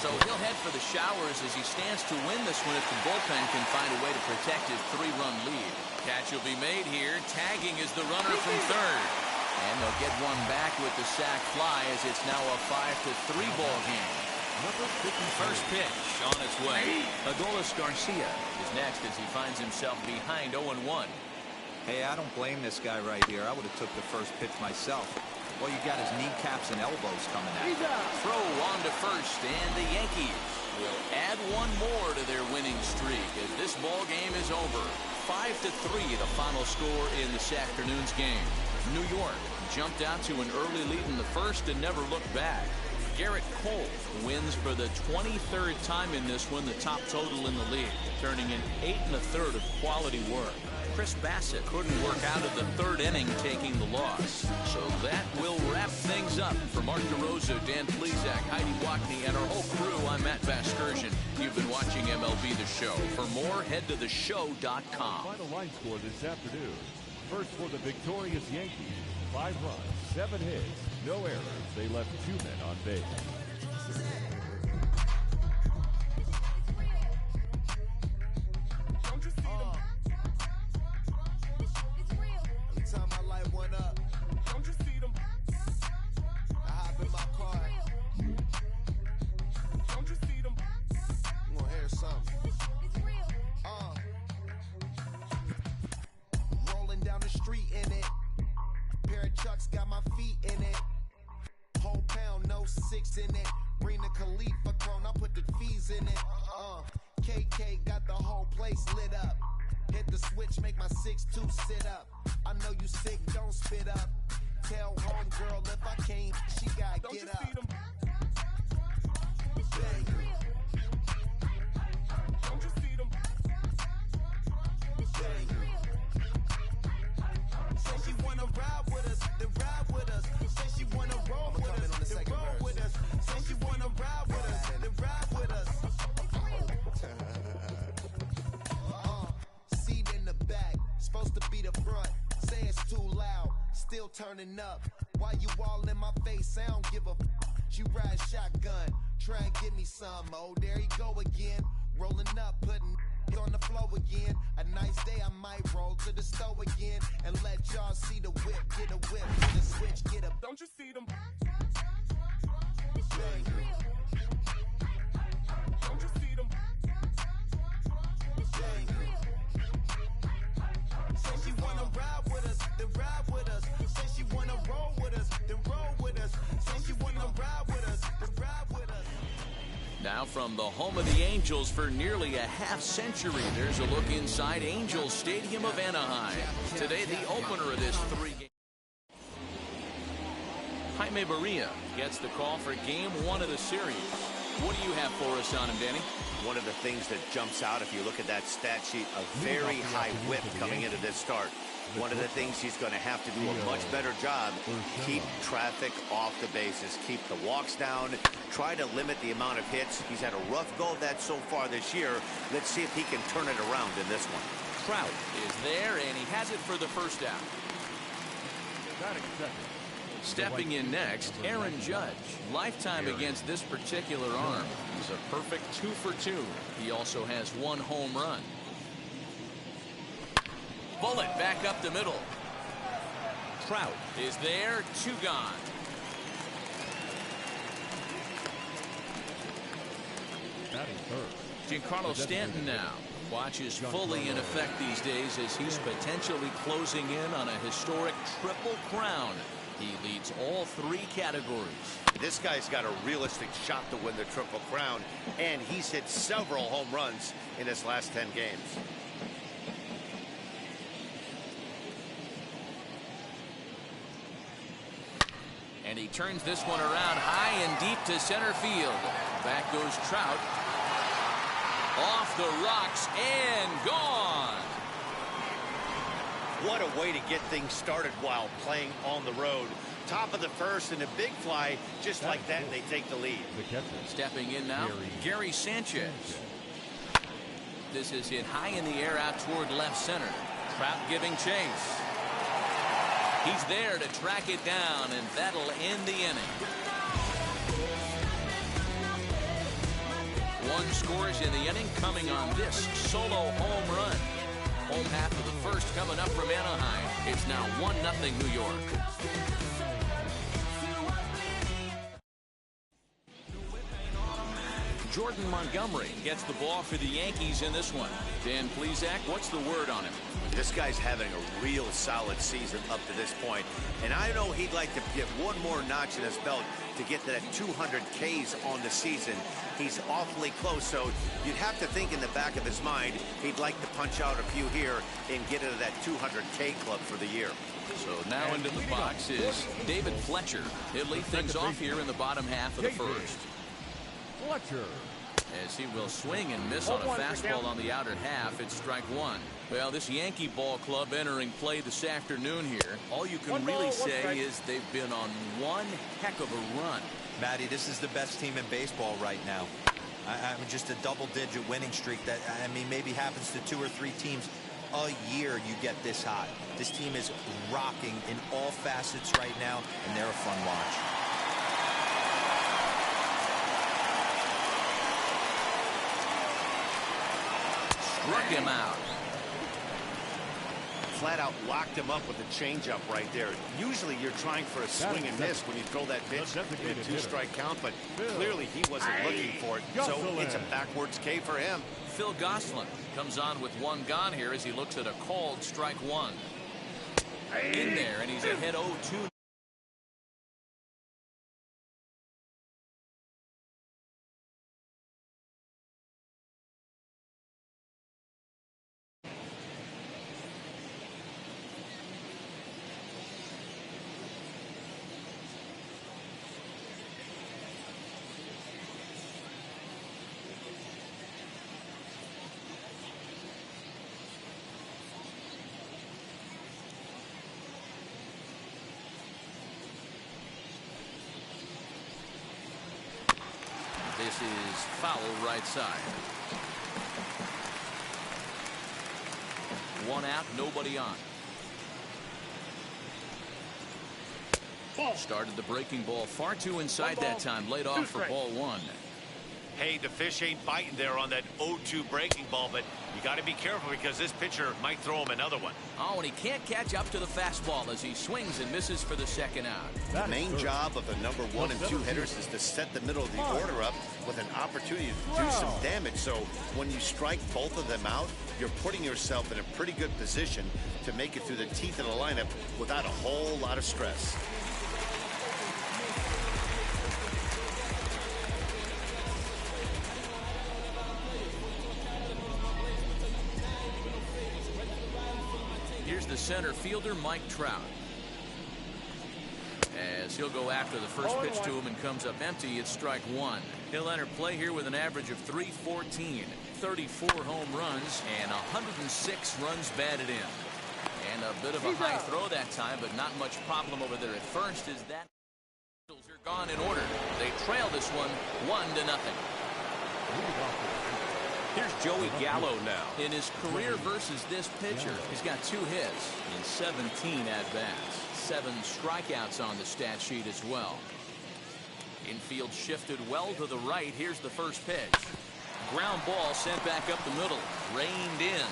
So he'll head for the showers as he stands to win this one if the bullpen can find a way to protect his 3-run lead. Catch will be made here. Tagging is the runner from third. And they'll get one back with the sac fly as it's now a 5-3 ball game. First pitch on its way. Adolis Garcia is next as he finds himself behind 0-1. Hey, I don't blame this guy right here. I would have took the first pitch myself. Well, you got his kneecaps and elbows coming at him. Throw on to first, and the Yankees will add one more to their winning streak as this ball game is over. 5-3, the final score in this afternoon's game. New York jumped out to an early lead in the first and never looked back. Garrett Cole wins for the 23rd time in this one, the top total in the league, turning in 8 1/3 of quality work. Chris Bassett couldn't work out of the third inning, taking the loss. So that will wrap things up. For Mark DeRosa, Dan Plesac, Heidi Wackney, and our whole crew, I'm Matt Vasgersian. You've been watching MLB The Show. For more, head to theshow.com. Final line score this afternoon. First for the victorious Yankees. 5 runs, 7 hits, no errors. They left 2 men on base. Time I light one up. Don't you see them? I hop in my car. Don't you see them? I'm gonna hear something. Rolling down the street in it. Pair of Chucks got my feet in it. Whole pound, no 6 in it. Bring the Khalifa cone, I put the fees in it. KK got the whole place lit up. Hit the switch, make my 6'2" sit up. I know you sick, don't spit up. Tell homegirl if I can't, she gotta get up. turning up. Why you all in my face? I don't give a You ride shotgun, try and give me some. Oh, there you go again. Rolling up, putting on the flow again. A nice day, I might roll to the store again and let y'all see the whip. Get a whip, get a switch, get a. Don't you see them? Don't you see them? Say she wanna ride with us, then ride with us. Say she wanna roll with us, then roll with us. Say she wanna ride with us, then ride with us. Now from the home of the Angels for nearly a half-century, there's a look inside Angels Stadium of Anaheim. Today, the opener of this three-game. Jaime Barria gets the call for Game 1 of the series. What do you have for us on him, Danny? One of the things that jumps out, if you look at that stat sheet, a very high whip coming into this start. One of the things he's going to have to do a much better job, keep traffic off the bases, keep the walks down, try to limit the amount of hits. He's had a rough go of that so far this year. Let's see if he can turn it around in this one. Trout is there, and he has it for the first out. Stepping in next, Aaron Judge. Lifetime against this particular arm. He's a perfect 2 for 2. He also has 1 home run. Bullet back up the middle. Trout is there, 2 gone. Giancarlo Stanton now watches fully in effect these days as he's potentially closing in on a historic triple crown. He leads all 3 categories. This guy's got a realistic shot to win the Triple Crown, and he's hit several home runs in his last 10 games. And he turns this one around high and deep to center field. Back goes Trout. Off the rocks and gone. What a way to get things started while playing on the road. Top of the first and a big fly just like that, and they take the lead. Stepping in now, Gary Sanchez. This is hit high in the air out toward left center. Trout giving chase. He's there to track it down, and that'll end the inning. 1 scores in the inning coming on this solo home run. Home half of the first coming up from Anaheim. It's now 1-0 New York. Jordan Montgomery gets the ball for the Yankees in this one. Dan Plesac, what's the word on him? This guy's having a real solid season up to this point, and I know he'd like to get 1 more notch in his belt to get to that 200 Ks on the season. He's awfully close, so you'd have to think in the back of his mind he'd like to punch out a few here and get into that 200 K club for the year. So now into the box is David Fletcher. He'll lead things off here in the bottom half of the first. Fletcher. As he will swing and miss on a fastball on the outer half, it's strike 1. Well, this Yankee ball club entering play this afternoon here, all you can really say is they've been on one heck of a run. Matty, this is the best team in baseball right now. I mean, just a double-digit winning streak that, I mean, maybe happens to 2 or 3 teams a year you get this high. This team is rocking in all facets right now, and they're a fun watch. Struck him out. Flat out locked him up with a changeup right there. Usually you're trying for a swing and miss when you throw that pitch in a 2-strike count, but clearly he wasn't looking for it, so it's a backwards K for him. Phil Gosselin comes on with 1 gone here as he looks at a called strike 1. In there, and he's ahead 0-2. This is foul right side. 1 out, nobody on. Started the breaking ball far too inside that time. Laid off for ball one. Hey, the fish ain't biting there on that 0-2 breaking ball, but you got to be careful because this pitcher might throw him another one. Oh, and he can't catch up to the fastball as he swings and misses for the second out. The main job of the number 1 and 2 hitters is to set the middle of the order up with an opportunity to do some damage. So when you strike both of them out, you're putting yourself in a pretty good position to make it through the teeth of the lineup without a whole lot of stress. Here's the center fielder, Mike Trout. As he'll go after the first pitch to him and comes up empty, it's strike one. He'll enter play here with an average of .314, 34 home runs, and 106 runs batted in. And a bit of a high throw that time, but not much problem over there at first as that are gone in order. They trail this one 1-0. Here's Joey Gallo now. In his career versus this pitcher, he's got 2 hits in 17 at-bats. 7 strikeouts on the stat sheet as well. Infield shifted well to the right. Here's the first pitch. Ground ball sent back up the middle. Reined in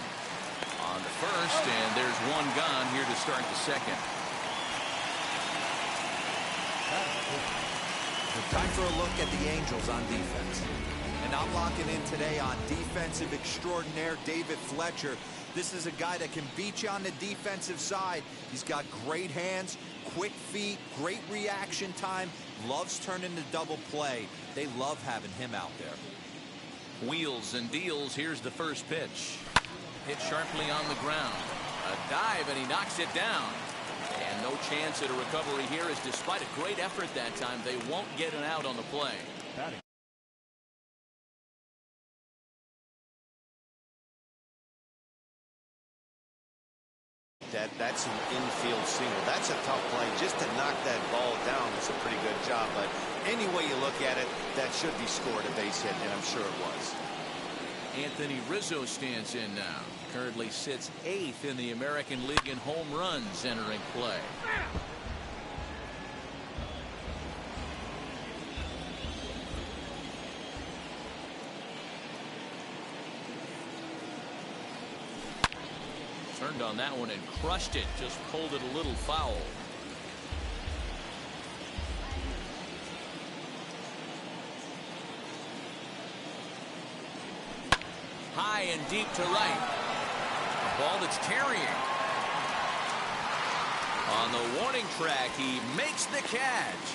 on the first, and there's one gone here to start the second. Time for a look at the Angels on defense. And I'm locking in today on defensive extraordinaire David Fletcher. This is a guy that can beat you on the defensive side. He's got great hands, quick feet, great reaction time, loves turning the double play. They love having him out there. Wheels and deals. Here's the first pitch. Hit sharply on the ground. A dive, and he knocks it down. And no chance at a recovery here, as despite a great effort that time, they won't get an out on the play. That's an infield single. That's a tough play. Just to knock that ball down was a pretty good job. But any way you look at it, that should be scored a base hit, and I'm sure it was. Anthony Rizzo stands in now. Currently sits 8th in the American League in home runs entering play. Turned on that one and crushed it. Just pulled it a little foul. High and deep to right. A ball that's tarrying. On the warning track, he makes the catch.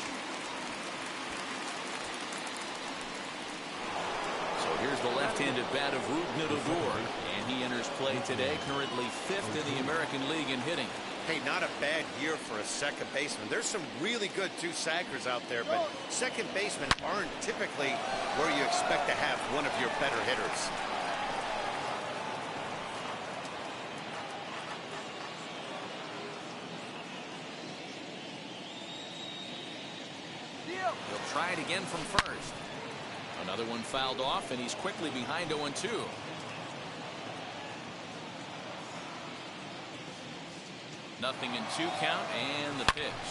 So here's the left-handed bat of Rougned Odor, and he enters play today, currently 5th in the American League in hitting. Hey, not a bad year for a second baseman. There's some really good two-sackers out there, but second basemen aren't typically where you expect to have one of your better hitters. He'll try it again from first. Another one fouled off, and he's quickly behind 0-2. Nothing in 2 count, and the pitch.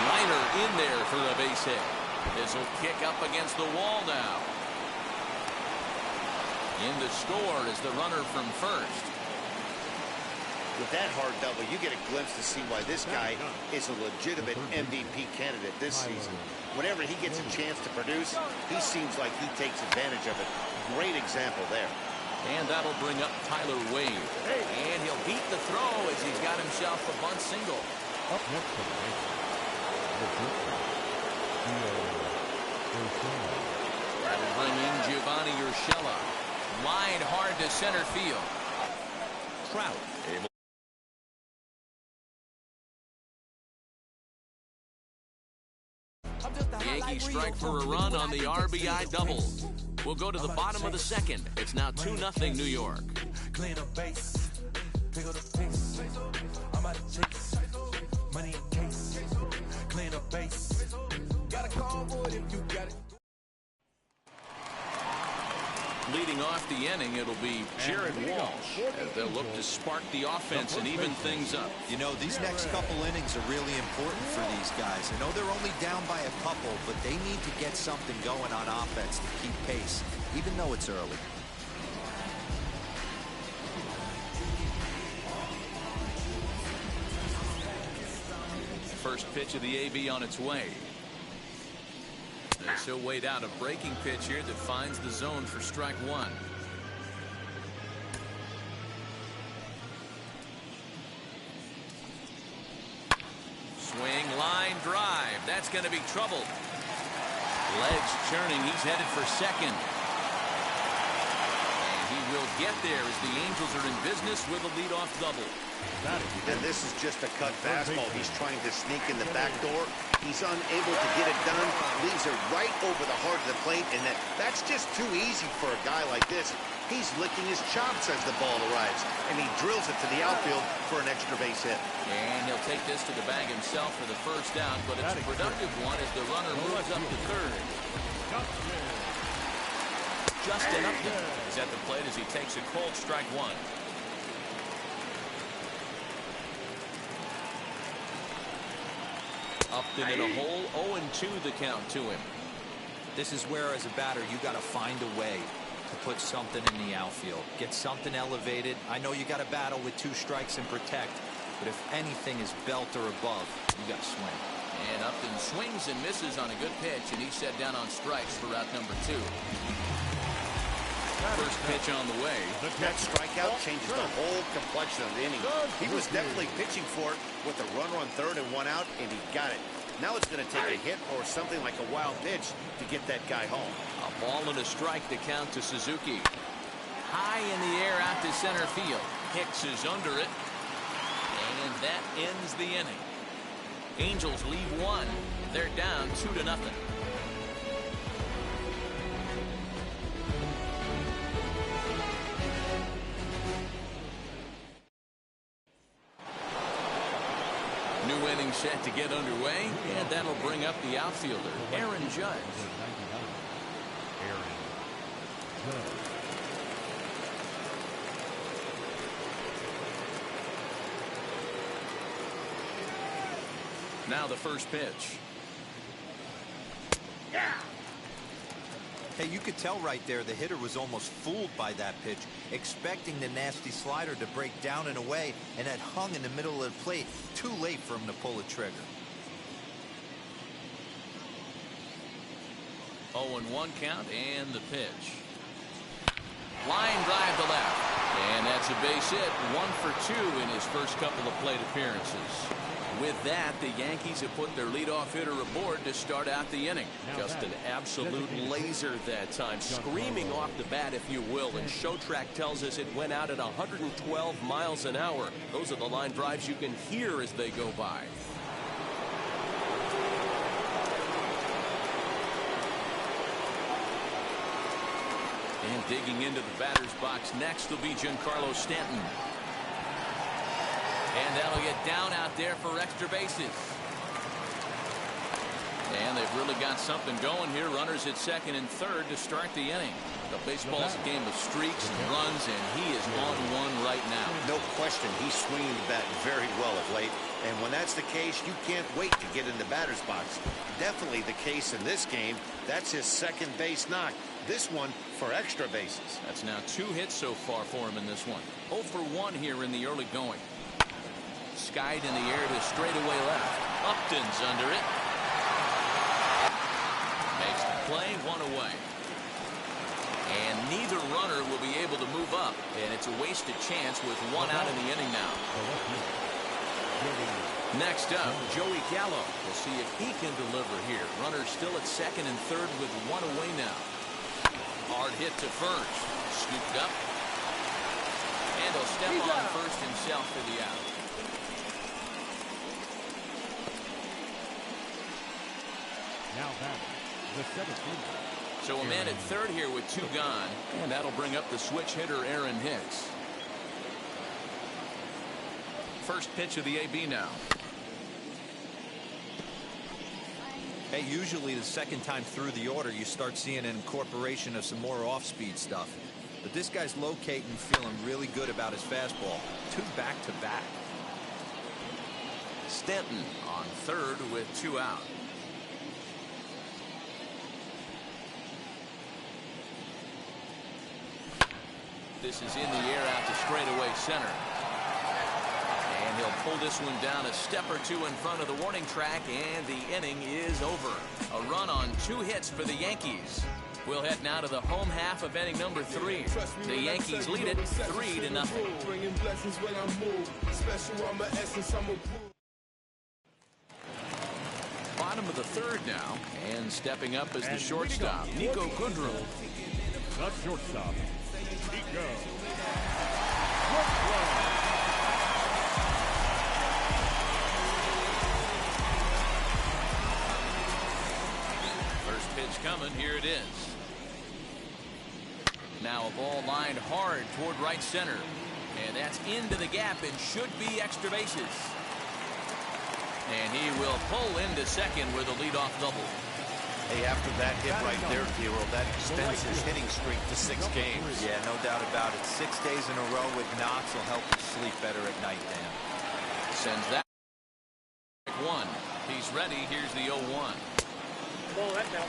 Liner in there for a base hit. This will kick up against the wall now. In to score is the runner from first. With that hard double, you get a glimpse to see why this guy is a legitimate MVP candidate this season. Whenever he gets a chance to produce, he seems like he takes advantage of it. Great example there. And that'll bring up Tyler Wade. And he'll beat the throw as he's got himself a bunt single. Up next for That'll bring in Giovanni Urshela. Line hard to center field. Trout able. The Yankees strike for a run on the RBI double. We'll go to the bottom of the second. It's now 2-0 New York. Clean up base, pick up the pace. I'm out of chase, money in case. Clean up base, got a call for it if you got it. Leading off the inning, it'll be Jared Walsh, as they'll look to spark the offense and even things up. You know, these next couple innings are really important for these guys. I know they're only down by a couple, but they need to get something going on offense to keep pace, even though it's early. First pitch of the AB on its way. As he'll wait out a breaking pitch here that finds the zone for strike one. Swing, line, drive. That's going to be trouble. Legs churning. He's headed for second. And he will get there as the Angels are in business with a leadoff double. And this is just a cut fastball. He's trying to sneak in the back door. He's unable to get it done. Leaves it right over the heart of the plate. And that's just too easy for a guy like this. He's licking his chops as the ball arrives. And he drills it to the outfield for an extra base hit. And he'll take this to the bag himself for the first down. But it's a productive one as the runner moves up to third. Justin Upton is at the plate as he takes a cold strike one. Upton in a hole, 0-2 the count to him. This is where, as a batter, you got to find a way to put something in the outfield. Get something elevated. I know you got to battle with 2 strikes and protect, but if anything is belt or above, you got to swing. And Upton swings and misses on a good pitch, and he's set down on strikes for route number 2. First pitch on the way. That strikeout changes the whole complexion of the inning. He was definitely pitching for it with a runner on third and 1 out, and he got it. Now it's going to take a hit or something like a wild pitch to get that guy home. A ball and a strike to count to Suzuki. High in the air out to center field. Hicks is under it. And that ends the inning. Angels leave 1. They're down 2-0. New inning set to get underway, and that'll bring up the outfielder, Aaron Judge. Now the first pitch. Hey, you could tell right there the hitter was almost fooled by that pitch, expecting the nasty slider to break down and away, and had hung in the middle of the plate. Too late for him to pull a trigger. 0-1 count and the pitch. Line drive to left. And that's a base hit. 1 for 2 in his first couple of plate appearances. With that, the Yankees have put their leadoff hitter aboard to start out the inning. Just an absolute laser that time, screaming off the bat, if you will. And Showtrack tells us it went out at 112 miles an hour. Those are the line drives you can hear as they go by. And digging into the batter's box next will be Giancarlo Stanton. And that'll get down out there for extra bases. And they've really got something going here. Runners at second and third to start the inning. The baseball's a game of streaks and runs, and he is on one right now. No question, he's swinging the bat very well of late. And when that's the case, you can't wait to get in the batter's box. Definitely the case in this game. That's his second base knock. This one for extra bases. That's now 2 hits so far for him in this one. 0 for 1 here in the early going. Skied in the air to straightaway left. Upton's under it. Makes the play, 1 away. And neither runner will be able to move up. And it's a wasted chance with 1 out in the inning now. Next up, Joey Gallo. We'll see if he can deliver here. Runner still at second and third with 1 away now. Hard hit to first. Scooped up. And he'll step on first himself for the out. Now back, the 7th. So a man at third here with 2 gone, and that'll bring up the switch hitter Aaron Hicks. First pitch of the AB now. Hey, usually the second time through the order, you start seeing an incorporation of some more off-speed stuff. But this guy's locating, feeling really good about his fastball. 2 back-to-back. Stanton on third with 2 out. This is in the air out to straightaway center. And he'll pull this one down a step or 2 in front of the warning track, and the inning is over. A run on 2 hits for the Yankees. We'll head now to the home half of inning number 3. The Yankees lead it 3-0. Bottom of the third now, and stepping up is the shortstop, Nico Goodrum. The shortstop, Nico. First pitch coming, here it is. Now a ball lined hard toward right center, and that's into the gap and should be extra bases. And he will pull into second with a leadoff double. Hey, after that hit right there, Hero, that extends his hitting streak to 6 games. Yeah, no doubt about it. 6 days in a row with knocks will help you sleep better at night, Dan. Sends that 1. He's ready. Here's the 0-1. Ball that now.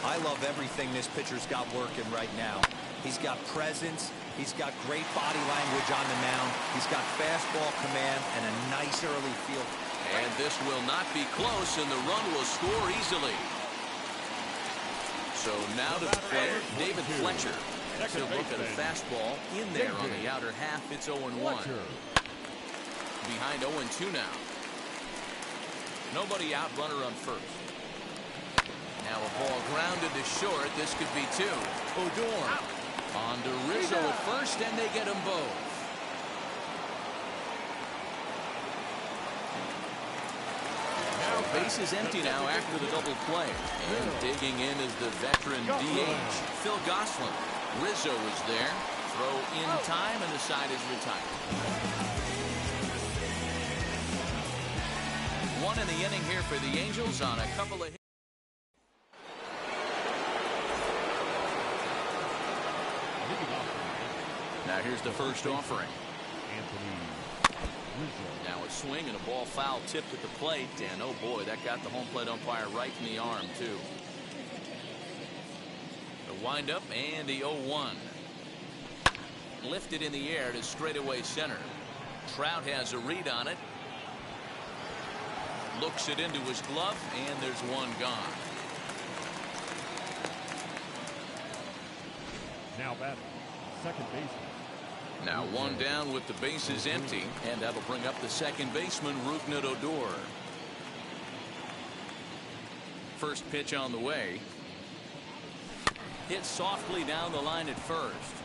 I love everything this pitcher's got working right now. He's got presence. He's got great body language on the mound. He's got fastball command and a nice early field. And this will not be close, and the run will score easily. So now to the plate, David Fletcher. He'll look at a fastball in there on the outer half. It's 0-1. Behind 0-2 now. Nobody out, runner on first. Now a ball grounded to short. This could be 2. Odor on to Rizzo at first, and they get them both. Base is empty now after the double play. And digging in is the veteran DH, Phil Gosselin. Rizzo is there. Throw in time, and the side is retired. 1 in the inning here for the Angels on a couple of hits. Now here's the first offering. Now a swing and a ball foul tipped at the plate, and oh boy, that got the home plate umpire right in the arm too. The windup and the 0-1. Lifted in the air to straightaway center. Trout has a read on it. Looks it into his glove, and there's one gone. Now batting, second baseman. Now 1 down with the bases empty, and that'll bring up the second baseman, Rougned Odor. First pitch on the way. Hit softly down the line at first.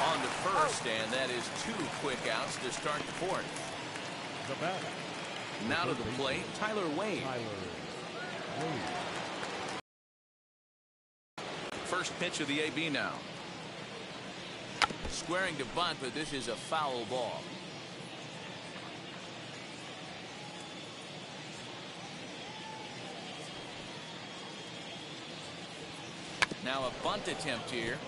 On to first, and that is 2 quick outs to start the 4th. The batter. Now to the plate, Tyler Wade. First pitch of the AB now. Squaring to bunt, but this is a foul ball. Now a bunt attempt here.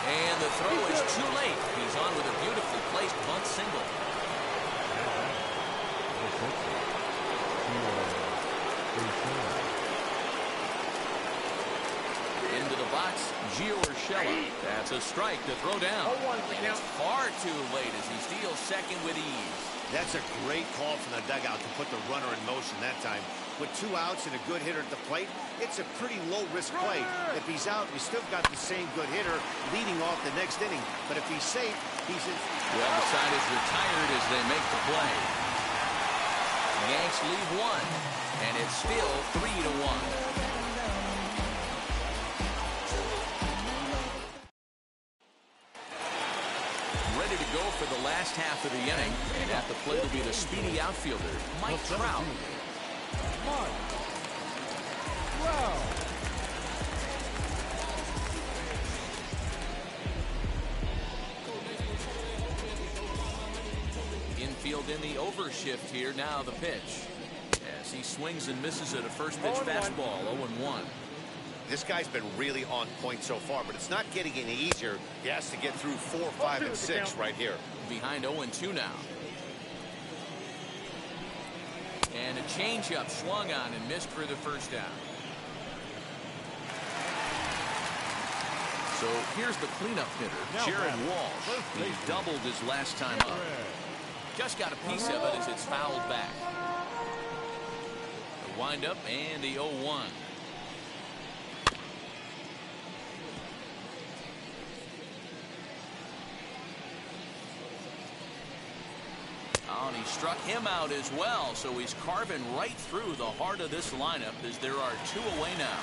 And the throw is too late. He's on with a beautifully placed bunt single. Into the box, Gio Urshela. That's a strike to throw down. And it's far too late as he steals second with ease. That's a great call from the dugout to put the runner in motion that time. With 2 outs and a good hitter at the plate, it's a pretty low-risk play. If he's out, we still got the same good hitter leading off the next inning. But if he's safe, he's in. Well, the side is retired as they make the play. Yanks lead 1, and it's still 3-1. Ready to go for the last half of the inning, and at the plate will be the speedy outfielder, Mike Trout. Infield in the over. reliever shift here. Now the pitch. As he swings and misses at a first pitch fastball, 0-1. This guy's been really on point so far, but it's not getting any easier. He has to get through 4, 5, and 6 right here. Behind 0-2 now. And a changeup swung on and missed for the first down. So here's the cleanup hitter, Jared Walsh. He doubled his last time up. Just got a piece of it as it's fouled back. The windup and the 0-1. Oh, and he struck him out as well, so he's carving right through the heart of this lineup as there are 2 away now.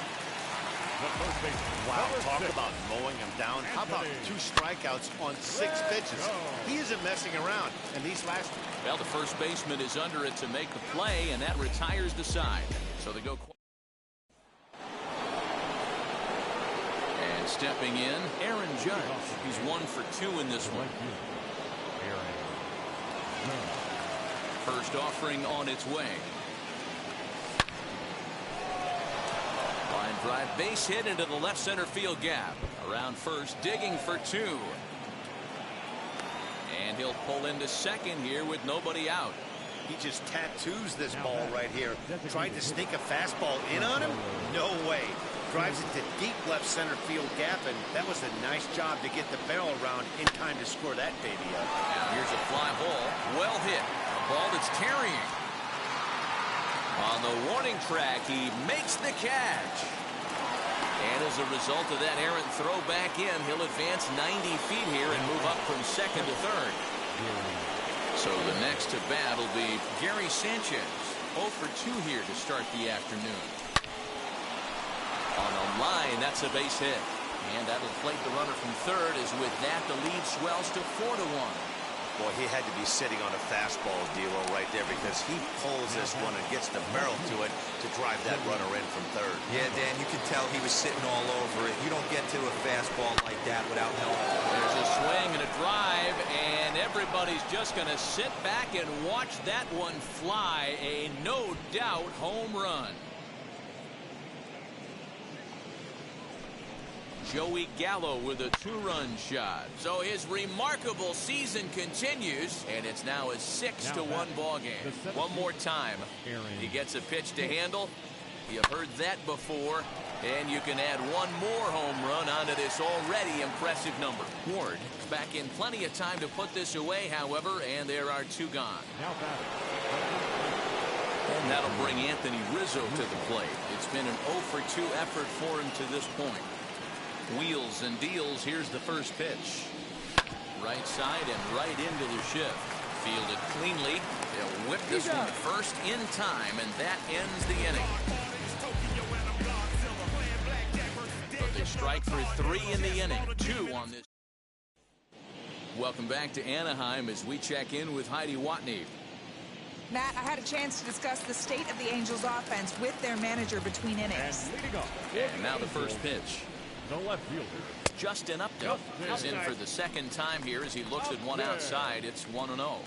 Wow, talk about mowing him down. How about 2 strikeouts on 6 pitches? He isn't messing around. And these last... Well, the first baseman is under it to make the play, and that retires the side. So they go... And stepping in, Aaron Judge. He's 1 for 2 in this one. First offering on its way. Line drive base hit into the left center field gap. Around first, digging for 2. And he'll pull into second here with nobody out. He just tattoos this ball right here. Tried to sneak a fastball in on him? No way. Drives it to deep left center field gap, and that was a nice job to get the barrel around in time to score that baby up. Now here's a fly ball. Well hit. A ball that's carrying. On the warning track, he makes the catch. And as a result of that errant throw back in, he'll advance 90 feet here and move up from second to third. So the next to bat will be Gary Sanchez. 0 for 2 here to start the afternoon. On the line, that's a base hit. And that'll inflate the runner from third, as with that the lead swells to 4-1. Boy, he had to be sitting on a fastball, D'Lo, right there, because he pulls this one and gets the barrel to it to drive that runner in from third. Yeah, Dan, you could tell he was sitting all over it. You don't get to a fastball like that without help. There's a swing and a drive, and everybody's just going to sit back and watch that one fly. A no doubt home run. Joey Gallo with a 2-run shot. So his remarkable season continues, and it's now a 6-1 ball game. One more time. He gets a pitch to handle. You've heard that before, and you can add one more home run onto this already impressive number. Ward is back in plenty of time to put this away, however, and there are 2 gone. And that'll bring Anthony Rizzo to the plate. It's been an 0 for 2 effort for him to this point. Wheels and deals. Here's the first pitch. Right side and right into the shift. Fielded cleanly. They'll whip this one first in time, and that ends the inning. But they strike for 3 in the inning. 2 on this. Welcome back to Anaheim as we check in with Heidi Watney. Matt, I had a chance to discuss the state of the Angels offense with their manager between innings. And now the first pitch. The left fielder, Justin Upton, is in for the second time here as he looks at one outside. It's 1-0.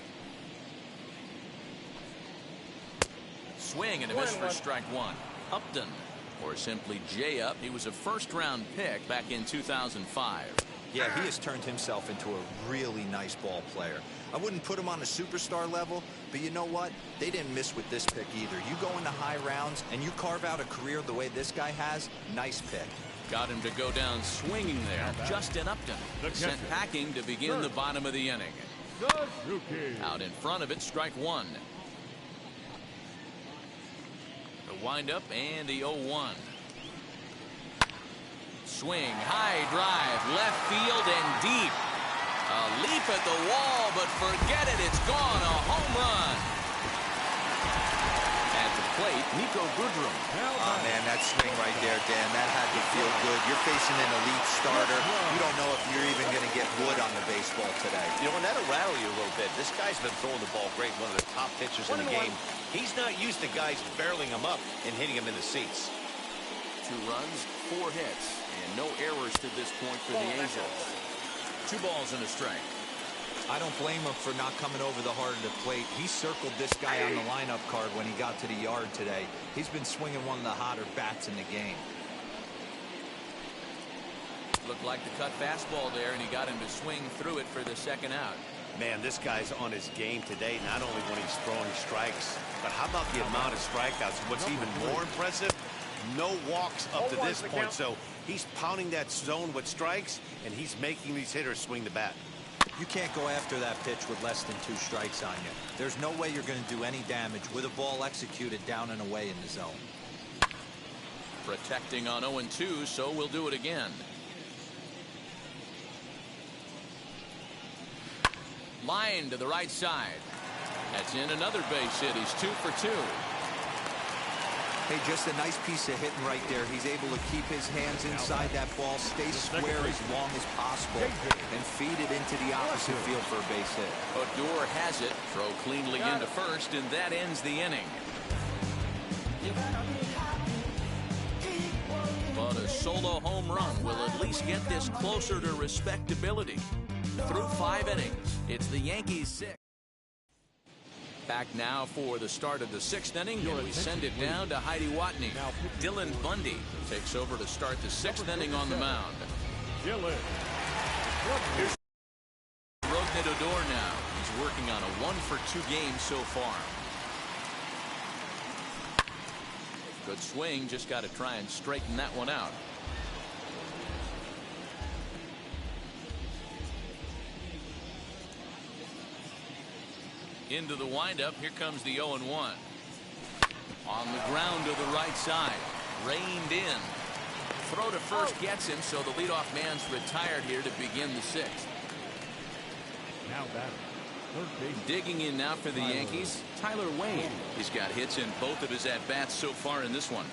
Swing and a miss for strike 1. Upton, or simply J-Up. He was a first-round pick back in 2005. Yeah, he has turned himself into a really nice ball player. I wouldn't put him on a superstar level, but you know what? They didn't miss with this pick either. You go into high rounds and you carve out a career the way this guy has, nice pick. Got him to go down swinging there. Justin Upton sent packing to begin the bottom of the inning. Out in front of it, strike 1. The windup and the 0-1. Swing, high drive, left field and deep. A leap at the wall, but forget it, it's gone. A home run. At the plate, Nico Goodrum. Oh, man, that swing right there, Dan, that had to feel good. You're facing an elite starter. You don't know if you're even going to get wood on the baseball today. You know, and that'll rattle you a little bit. This guy's been throwing the ball great, one of the top pitchers in the game. He's not used to guys barreling him up and hitting him in the seats. 2 runs, 4 hits, and no errors to this point for the Angels. 2 balls and a strike. I don't blame him for not coming over the heart of the plate. He circled this guy on the lineup card when he got to the yard today. He's been swinging one of the hotter bats in the game. Looked like the cut fastball there, and he got him to swing through it for the second out. Man, this guy's on his game today, not only when he's throwing strikes, but how about the amount of strikeouts? What's even more impressive, no walks up to this point. So he's pounding that zone with strikes, and he's making these hitters swing the bat. You can't go after that pitch with less than 2 strikes on you. There's no way you're going to do any damage with a ball executed down and away in the zone. Protecting on 0-2, so we'll do it again. Line to the right side. That's in another base hit. He's 2 for 2. Hey, just a nice piece of hitting right there. He's able to keep his hands inside that ball, stay square as long as possible, and feed it into the opposite field for a base hit. Odor has it. Throw cleanly into first, and that ends the inning. But a solo home run will at least get this closer to respectability. Through 5 innings, it's the Yankees 6. Back now for the start of the 6th inning, and we send it down to Heidi Watney. Dylan Bundy takes over to start the 6th inning on the mound. Dylan. Here's Rougned Odor now. He's working on a 1 for 2 game so far. Good swing, just got to try and straighten that one out. Into the windup. Here comes the 0-1. On the ground to the right side. Reined in. Throw to first gets him, so the leadoff man's retired here to begin the 6th. Now batting. Third base. Digging in now for the Yankees, Tyler Wade. He's got hits in both of his at-bats so far in this one.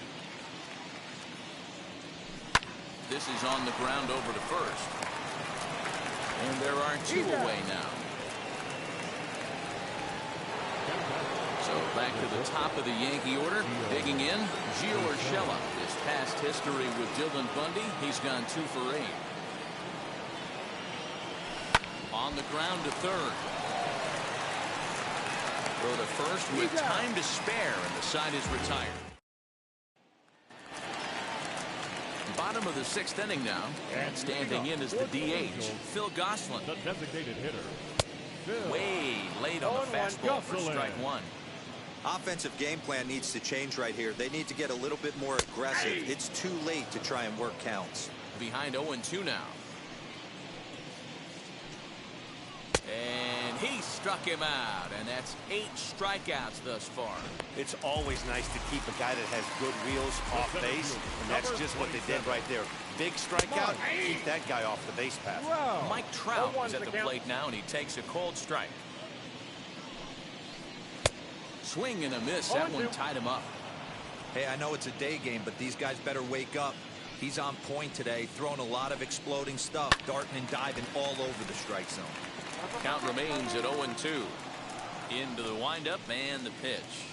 This is on the ground over to first. And there are 2 away now. So back to the top of the Yankee order. Digging in, Gio Urshela. His past history with Dylan Bundy, he's gone 2 for 8. On the ground to third. Throw to first with time to spare, and the side is retired. Bottom of the 6th inning now. And standing in is the DH, Phil Gosselin. The designated hitter. Way late on the fastball for strike 1. Offensive game plan needs to change right here. They need to get a little bit more aggressive. It's too late to try and work counts. Behind 0-2 now. And he struck him out, and that's 8 strikeouts thus far. It's always nice to keep a guy that has good wheels off base, and that's just what they did right there. Big strikeout, keep that guy off the base path. Mike Trout is at the plate now, and he takes a cold strike. Swing and a miss. That one tied him up. Hey, I know it's a day game, but these guys better wake up. He's on point today, throwing a lot of exploding stuff, darting and diving all over the strike zone. Count remains at 0-2. Into the windup and the pitch.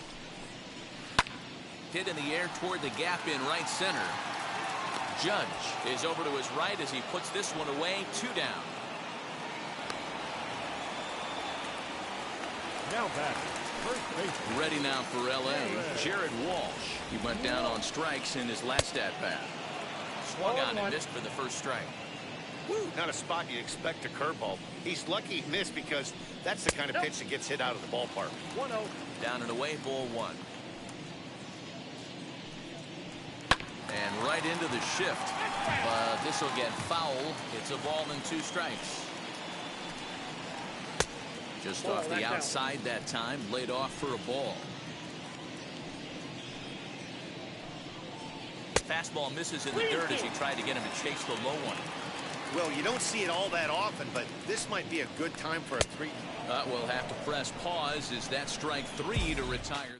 Hit in the air toward the gap in right center. Judge is over to his right as he puts this one away. 2 down. Now back. Ready now for L.A. Jared Walsh. He went down on strikes in his last at-bat. Swung on and missed for the first strike. Woo, not a spot you'd expect a curveball. He's lucky he missed because that's the kind of pitch that gets hit out of the ballpark. 1-0. Down and away, ball 1. And right into the shift. But this will get foul. It's a ball and 2 strikes. Just off the outside that time, laid off for a ball. Fastball misses in the dirt as he tried to get him to chase the low one. Well, you don't see it all that often, but this might be a good time for a 3. We'll have to press pause as that strike 3 to retire.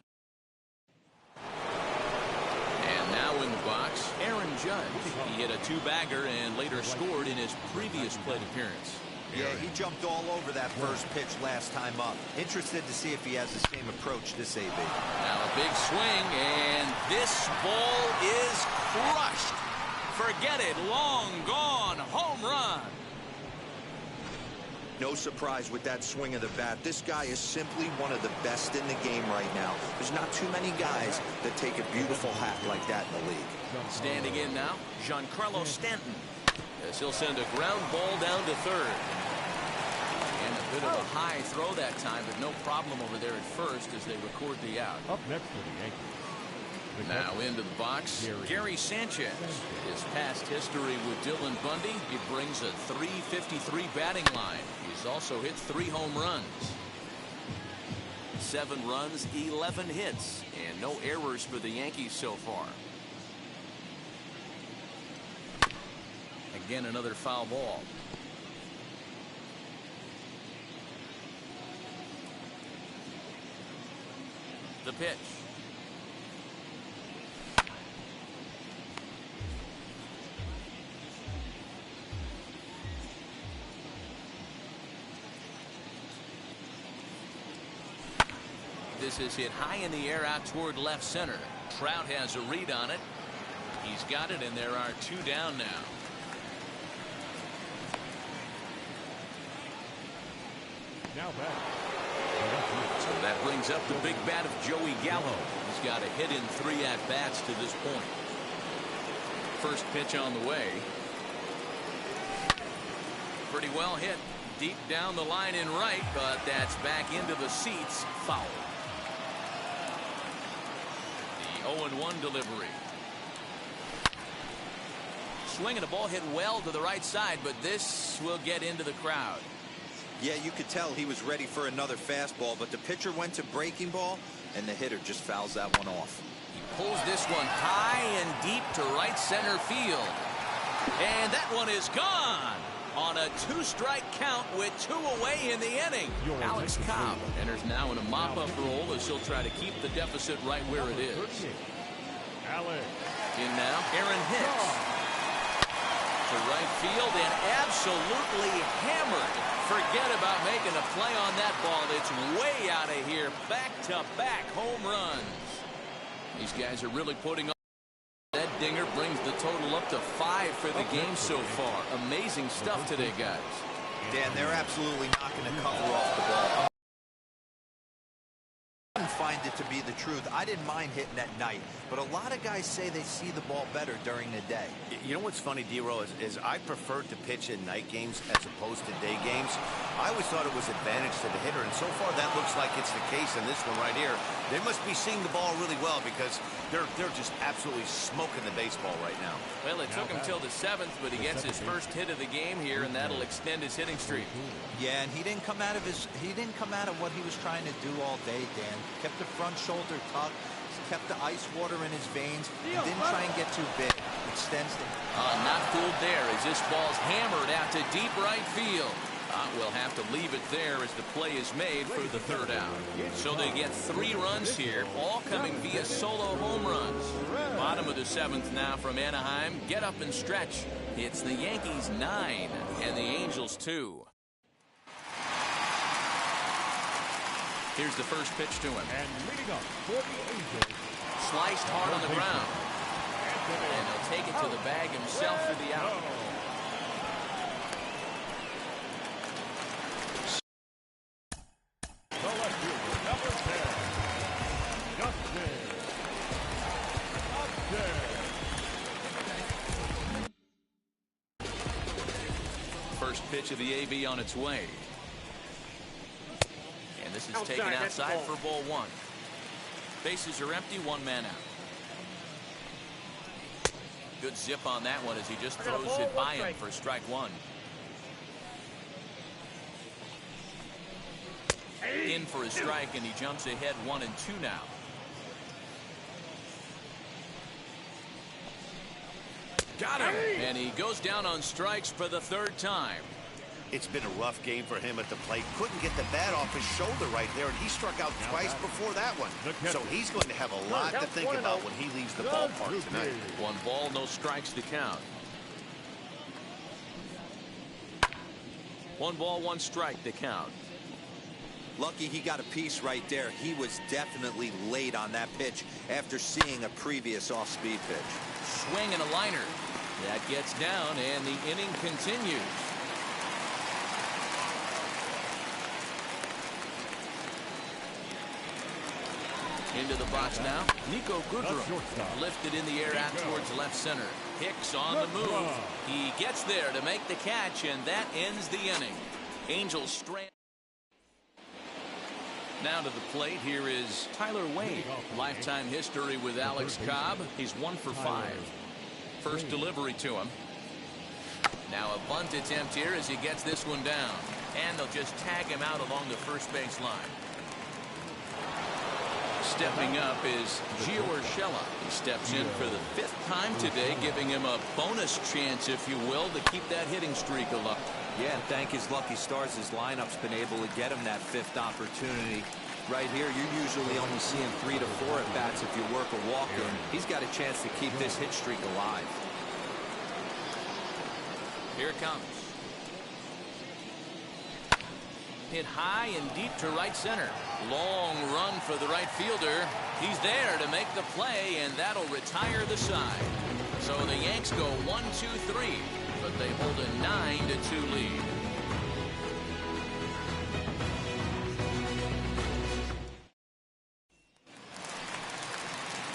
And now in the box, Aaron Judge. He hit a 2-bagger and later scored in his previous plate appearance. Yeah, he jumped all over that first pitch last time up. Interested to see if he has the same approach this AB. Now a big swing, and this ball is crushed. Forget it, long gone, home run. No surprise with that swing of the bat. This guy is simply one of the best in the game right now. There's not too many guys that take a beautiful hat like that in the league. Standing in now, Giancarlo Stanton. As he'll send a ground ball down to third. And a bit of a high throw that time, but no problem over there at first as they record the out. Up next for the Yankees. Now into the box, Gary Sanchez. His past history with Dylan Bundy, it brings a .353 batting line. He's also hit 3 home runs. 7 runs, 11 hits, and no errors for the Yankees so far. Again, another foul ball. The pitch. This is hit high in the air out toward left center. Trout has a read on it. He's got it, and there are 2 down now. Now back. So that brings up the big bat of Joey Gallo. He's got a hit in 3 at-bats to this point. First pitch on the way. Pretty well hit. Deep down the line in right, but that's back into the seats. Foul. The 0-1 delivery. Swinging a ball hit well to the right side, but this will get into the crowd. Yeah, you could tell he was ready for another fastball, but the pitcher went to breaking ball, and the hitter just fouls that one off. He pulls this one high and deep to right center field. And that one is gone on a 2-strike count with 2 away in the inning. Alex Cobb enters now in a mop-up role as he'll try to keep the deficit right where it is. In now, Aaron Hicks. To right field and absolutely hammered. Forget about making a play on that ball. It's way out of here. Back-to-back home runs. These guys are really putting on. That dinger brings the total up to 5 for the game so far. Amazing stuff today, guys. Dan, they're absolutely not going to cover off the ball. I didn't find it to be the truth. I didn't mind hitting at night, but a lot of guys say they see the ball better during the day. You know what's funny, D-Row, is I prefer to pitch in night games as opposed to day games. I always thought it was advantage to the hitter, and so far that looks like it's the case in this one right here. They must be seeing the ball really well because they're just absolutely smoking the baseball right now. Well, it took him till the 7th, but he gets his first hit of the game here, and that'll extend his hitting streak. Yeah, and he didn't come out of what he was trying to do all day, Dan. Kept the front shoulder tucked, kept the ice water in his veins, and didn't try and get too big. Extends the... Not fooled there as this ball's hammered out to deep right field. We'll have to leave it there as the play is made for the 3rd out. So they get 3 runs here, all coming via solo home runs. Bottom of the 7th now from Anaheim. Get up and stretch. It's the Yankees 9 and the Angels 2. Here's the first pitch to him. And leading up for the Angels. Sliced hard on the ground. And he'll take it to the bag himself for the out. First pitch of the AB on its way. And this is taken outside for ball 1. Bases are empty, 1 man out. Good zip on that one as he just throws it by him for strike 1. In for a strike, and he jumps ahead 1-2 now. Got him! And he goes down on strikes for the 3rd time. It's been a rough game for him at the plate. Couldn't get the bat off his shoulder right there, and he struck out twice before that one. So he's going to have a lot to think about when he leaves the ballpark tonight. 1 ball, no strikes to count. 1 ball, 1 strike to count. Lucky he got a piece right there. He was definitely late on that pitch after seeing a previous off-speed pitch. Swing and a liner. That gets down, and the inning continues. Into the box now. Nico Goodrum lifted in the air out towards left center. Hicks on the move. He gets there to make the catch, and that ends the inning. Angels strand. Now to the plate, here is Tyler Wade. Lifetime history with Alex Cobb. He's 1 for 5. First delivery to him. Now a bunt attempt here as he gets this one down. And they'll just tag him out along the first base line. Stepping up is Gio Urshela. He steps in for the 5th time today, giving him a bonus chance, if you will, to keep that hitting streak alive. Yeah, and thank his lucky stars, his lineup's been able to get him that 5th opportunity. Right here, you're usually only seeing 3 to 4 at bats if you work a walk-in. He's got a chance to keep this hit streak alive. Here it comes. Hit high and deep to right center. Long run for the right fielder. He's there to make the play, and that'll retire the side. So the Yanks go 1-2-3, but they hold a 9-2 lead.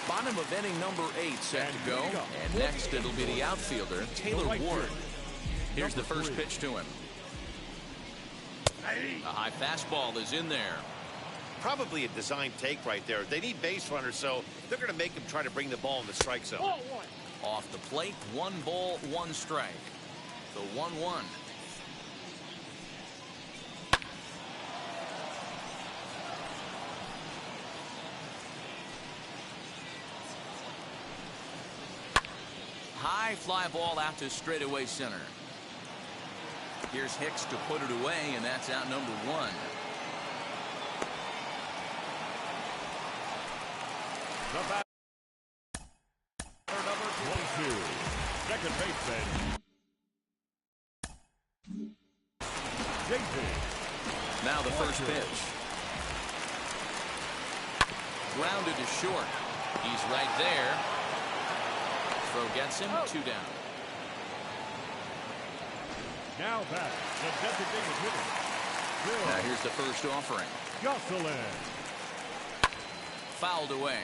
Bottom of inning number 8 set to go, and next it'll be the outfielder Taylor Ward. Here's the first pitch to him. A high fastball is in there. Probably a design take right there. They need base runners, so they're going to make him try to bring the ball in the strike zone. Off the plate, 1 ball, 1 strike. The 1-1. High fly ball out to straightaway center. Here's Hicks to put it away, and that's out number 1. The batter, number 22, second baseman, JJ. Now the first pitch. Grounded to short. He's right there. Throw gets him, 2 down. Now back, the designated hitter. Now here's the first offering. Jocelyn. Fouled away.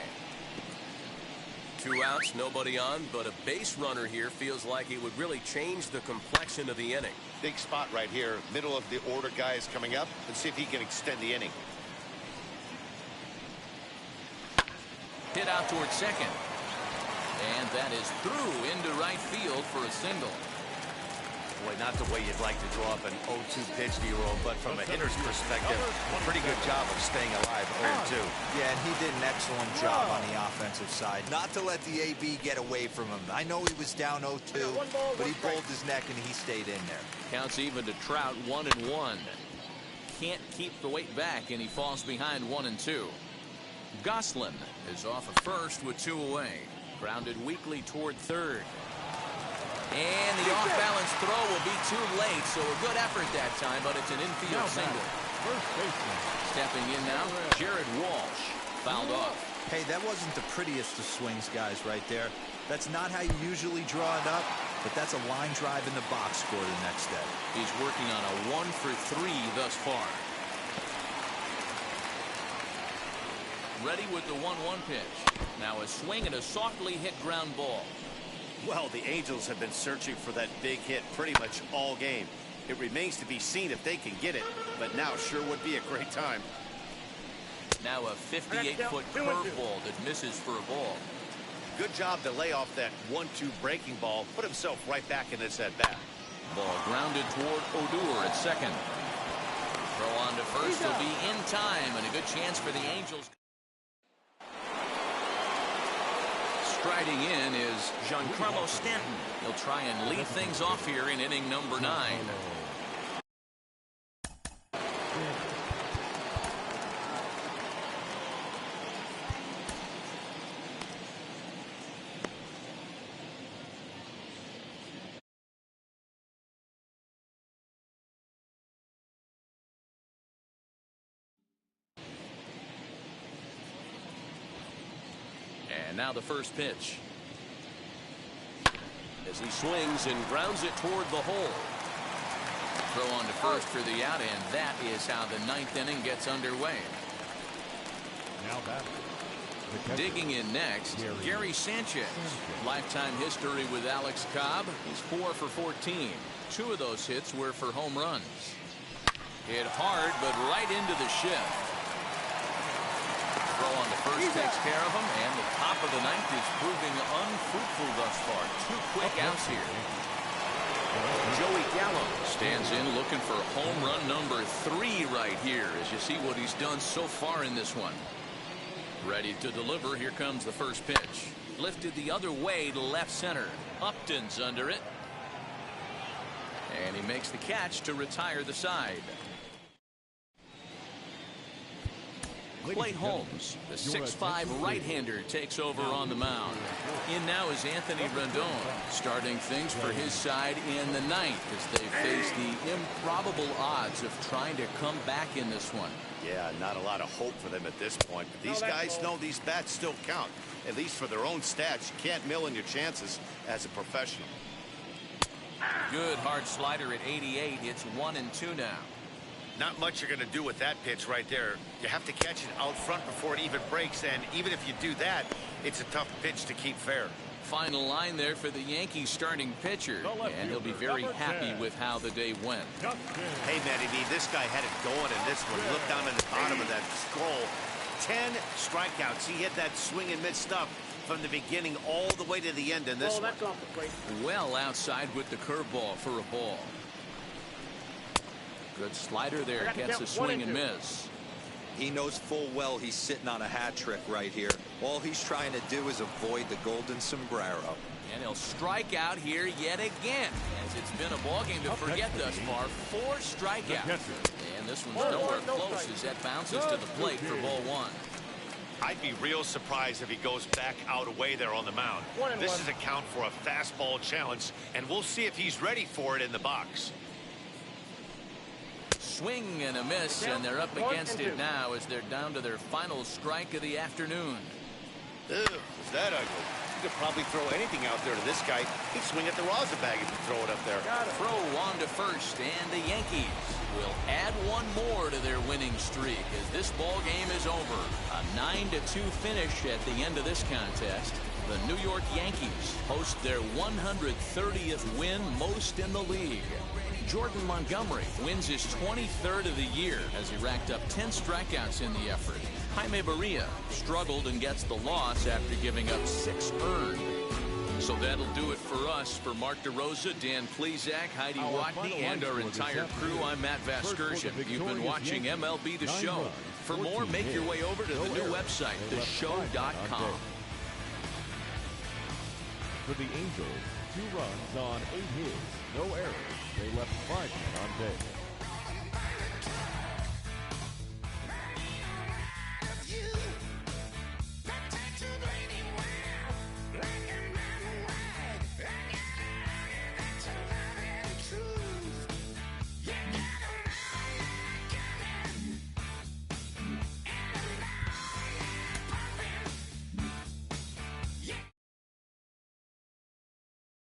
2 outs, nobody on, but a base runner here feels like it would really change the complexion of the inning. Big spot right here. Middle of the order guy is coming up. Let's see if he can extend the inning. Hit out towards second. And that is through into right field for a single. Boy, not the way you'd like to draw up an 0-2 pitch to your own, but from a hitter's perspective, a pretty good job of staying alive 0-2. Yeah, and he did an excellent job on the offensive side. Not to let the AB get away from him. I know he was down 0-2, but he pulled his neck and he stayed in there. Counts even to Trout, 1-1. Can't keep the weight back, and he falls behind 1-2. Goslin is off of first with 2 away. Grounded weakly toward third. And the off-balance throw will be too late, so a good effort that time, but it's an infield single. First baseman. Stepping in now, Jared Walsh. Fouled off. Hey, that wasn't the prettiest of swings, guys, right there. That's not how you usually draw it up, but that's a line drive in the box score the next day. He's working on a 1 for 3 thus far. Ready with the 1-1 pitch. Now a swing and a softly hit ground ball. Well, the Angels have been searching for that big hit pretty much all game. It remains to be seen if they can get it, but now sure would be a great time. Now a 58-foot curveball that misses for a ball. Good job to lay off that 1-2 breaking ball, put himself right back in this at-bat. Ball grounded toward Odor at second. Throw on to first will be in time, and a good chance for the Angels. Striding in is Giancarlo Stanton. He'll try and lead things off here in inning number 9. And now the first pitch. As he swings and grounds it toward the hole. Throw on to first for the out, and that is how the 9th inning gets underway. Now batter, Digging in next, Gary Sanchez. Lifetime history with Alex Cobb. He's 4 for 14. 2 of those hits were for home runs. Hit hard, but right into the shift. Throw on the first takes care of him, and the top of the ninth is proving unfruitful thus far. 2 quick outs here. Joey Gallo stands in looking for home run number 3 right here, as you see what he's done so far in this one. Ready to deliver. Here comes the first pitch. Lifted the other way to left center. Upton's under it. And he makes the catch to retire the side. Clay Holmes, the 6'5" right-hander, takes over on the mound. In now is Anthony Rendon, starting things for his side in the ninth as they face the improbable odds of trying to come back in this one. Yeah, not a lot of hope for them at this point. But these guys know these bats still count, at least for their own stats. You can't mill in your chances as a professional. Good hard slider at 88. It's 1-2 now. Not much you're going to do with that pitch right there. You have to catch it out front before it even breaks, and even if you do that, it's a tough pitch to keep fair. Final line there for the Yankees starting pitcher, and he'll be very happy with how the day went. Hey, Matty D, this guy had it going in this one. Look down at the bottom of that scroll. 10 strikeouts. He hit that swing and miss stuff from the beginning all the way to the end in this one. Well outside with the curveball for a ball. Good slider there, gets a swing and miss. He knows full well he's sitting on a hat trick right here. All he's trying to do is avoid the golden sombrero. And he'll strike out here yet again, as it's been a ball game to forget thus far. 4 strikeouts. And this one's nowhere close as that bounces to the plate for ball 1. I'd be real surprised if he goes back out away there on the mound. This is a count for a fastball challenge, and we'll see if he's ready for it in the box. Swing and a miss, and they're up against it now as they're down to their final strike of the afternoon. Ew, is that ugly? You could probably throw anything out there to this guy. He'd swing at the rosin bag if you throw it up there. Throw on to first, and the Yankees will add 1 more to their winning streak as this ball game is over. A 9-2 finish at the end of this contest. The New York Yankees host their 130th win, most in the league. Jordan Montgomery wins his 23rd of the year as he racked up 10 strikeouts in the effort. Jaime Barria struggled and gets the loss after giving up 6 earned. So that'll do it for us. For Mark DeRosa, Dan Plezak, Heidi Watney, and our entire crew, I'm Matt Vasgersian. You've been watching MLB The Show. For more, make your way over to the new website, theshow.com. For the Angels, 2 runs on 8 hits, no errors. They left 5 on base.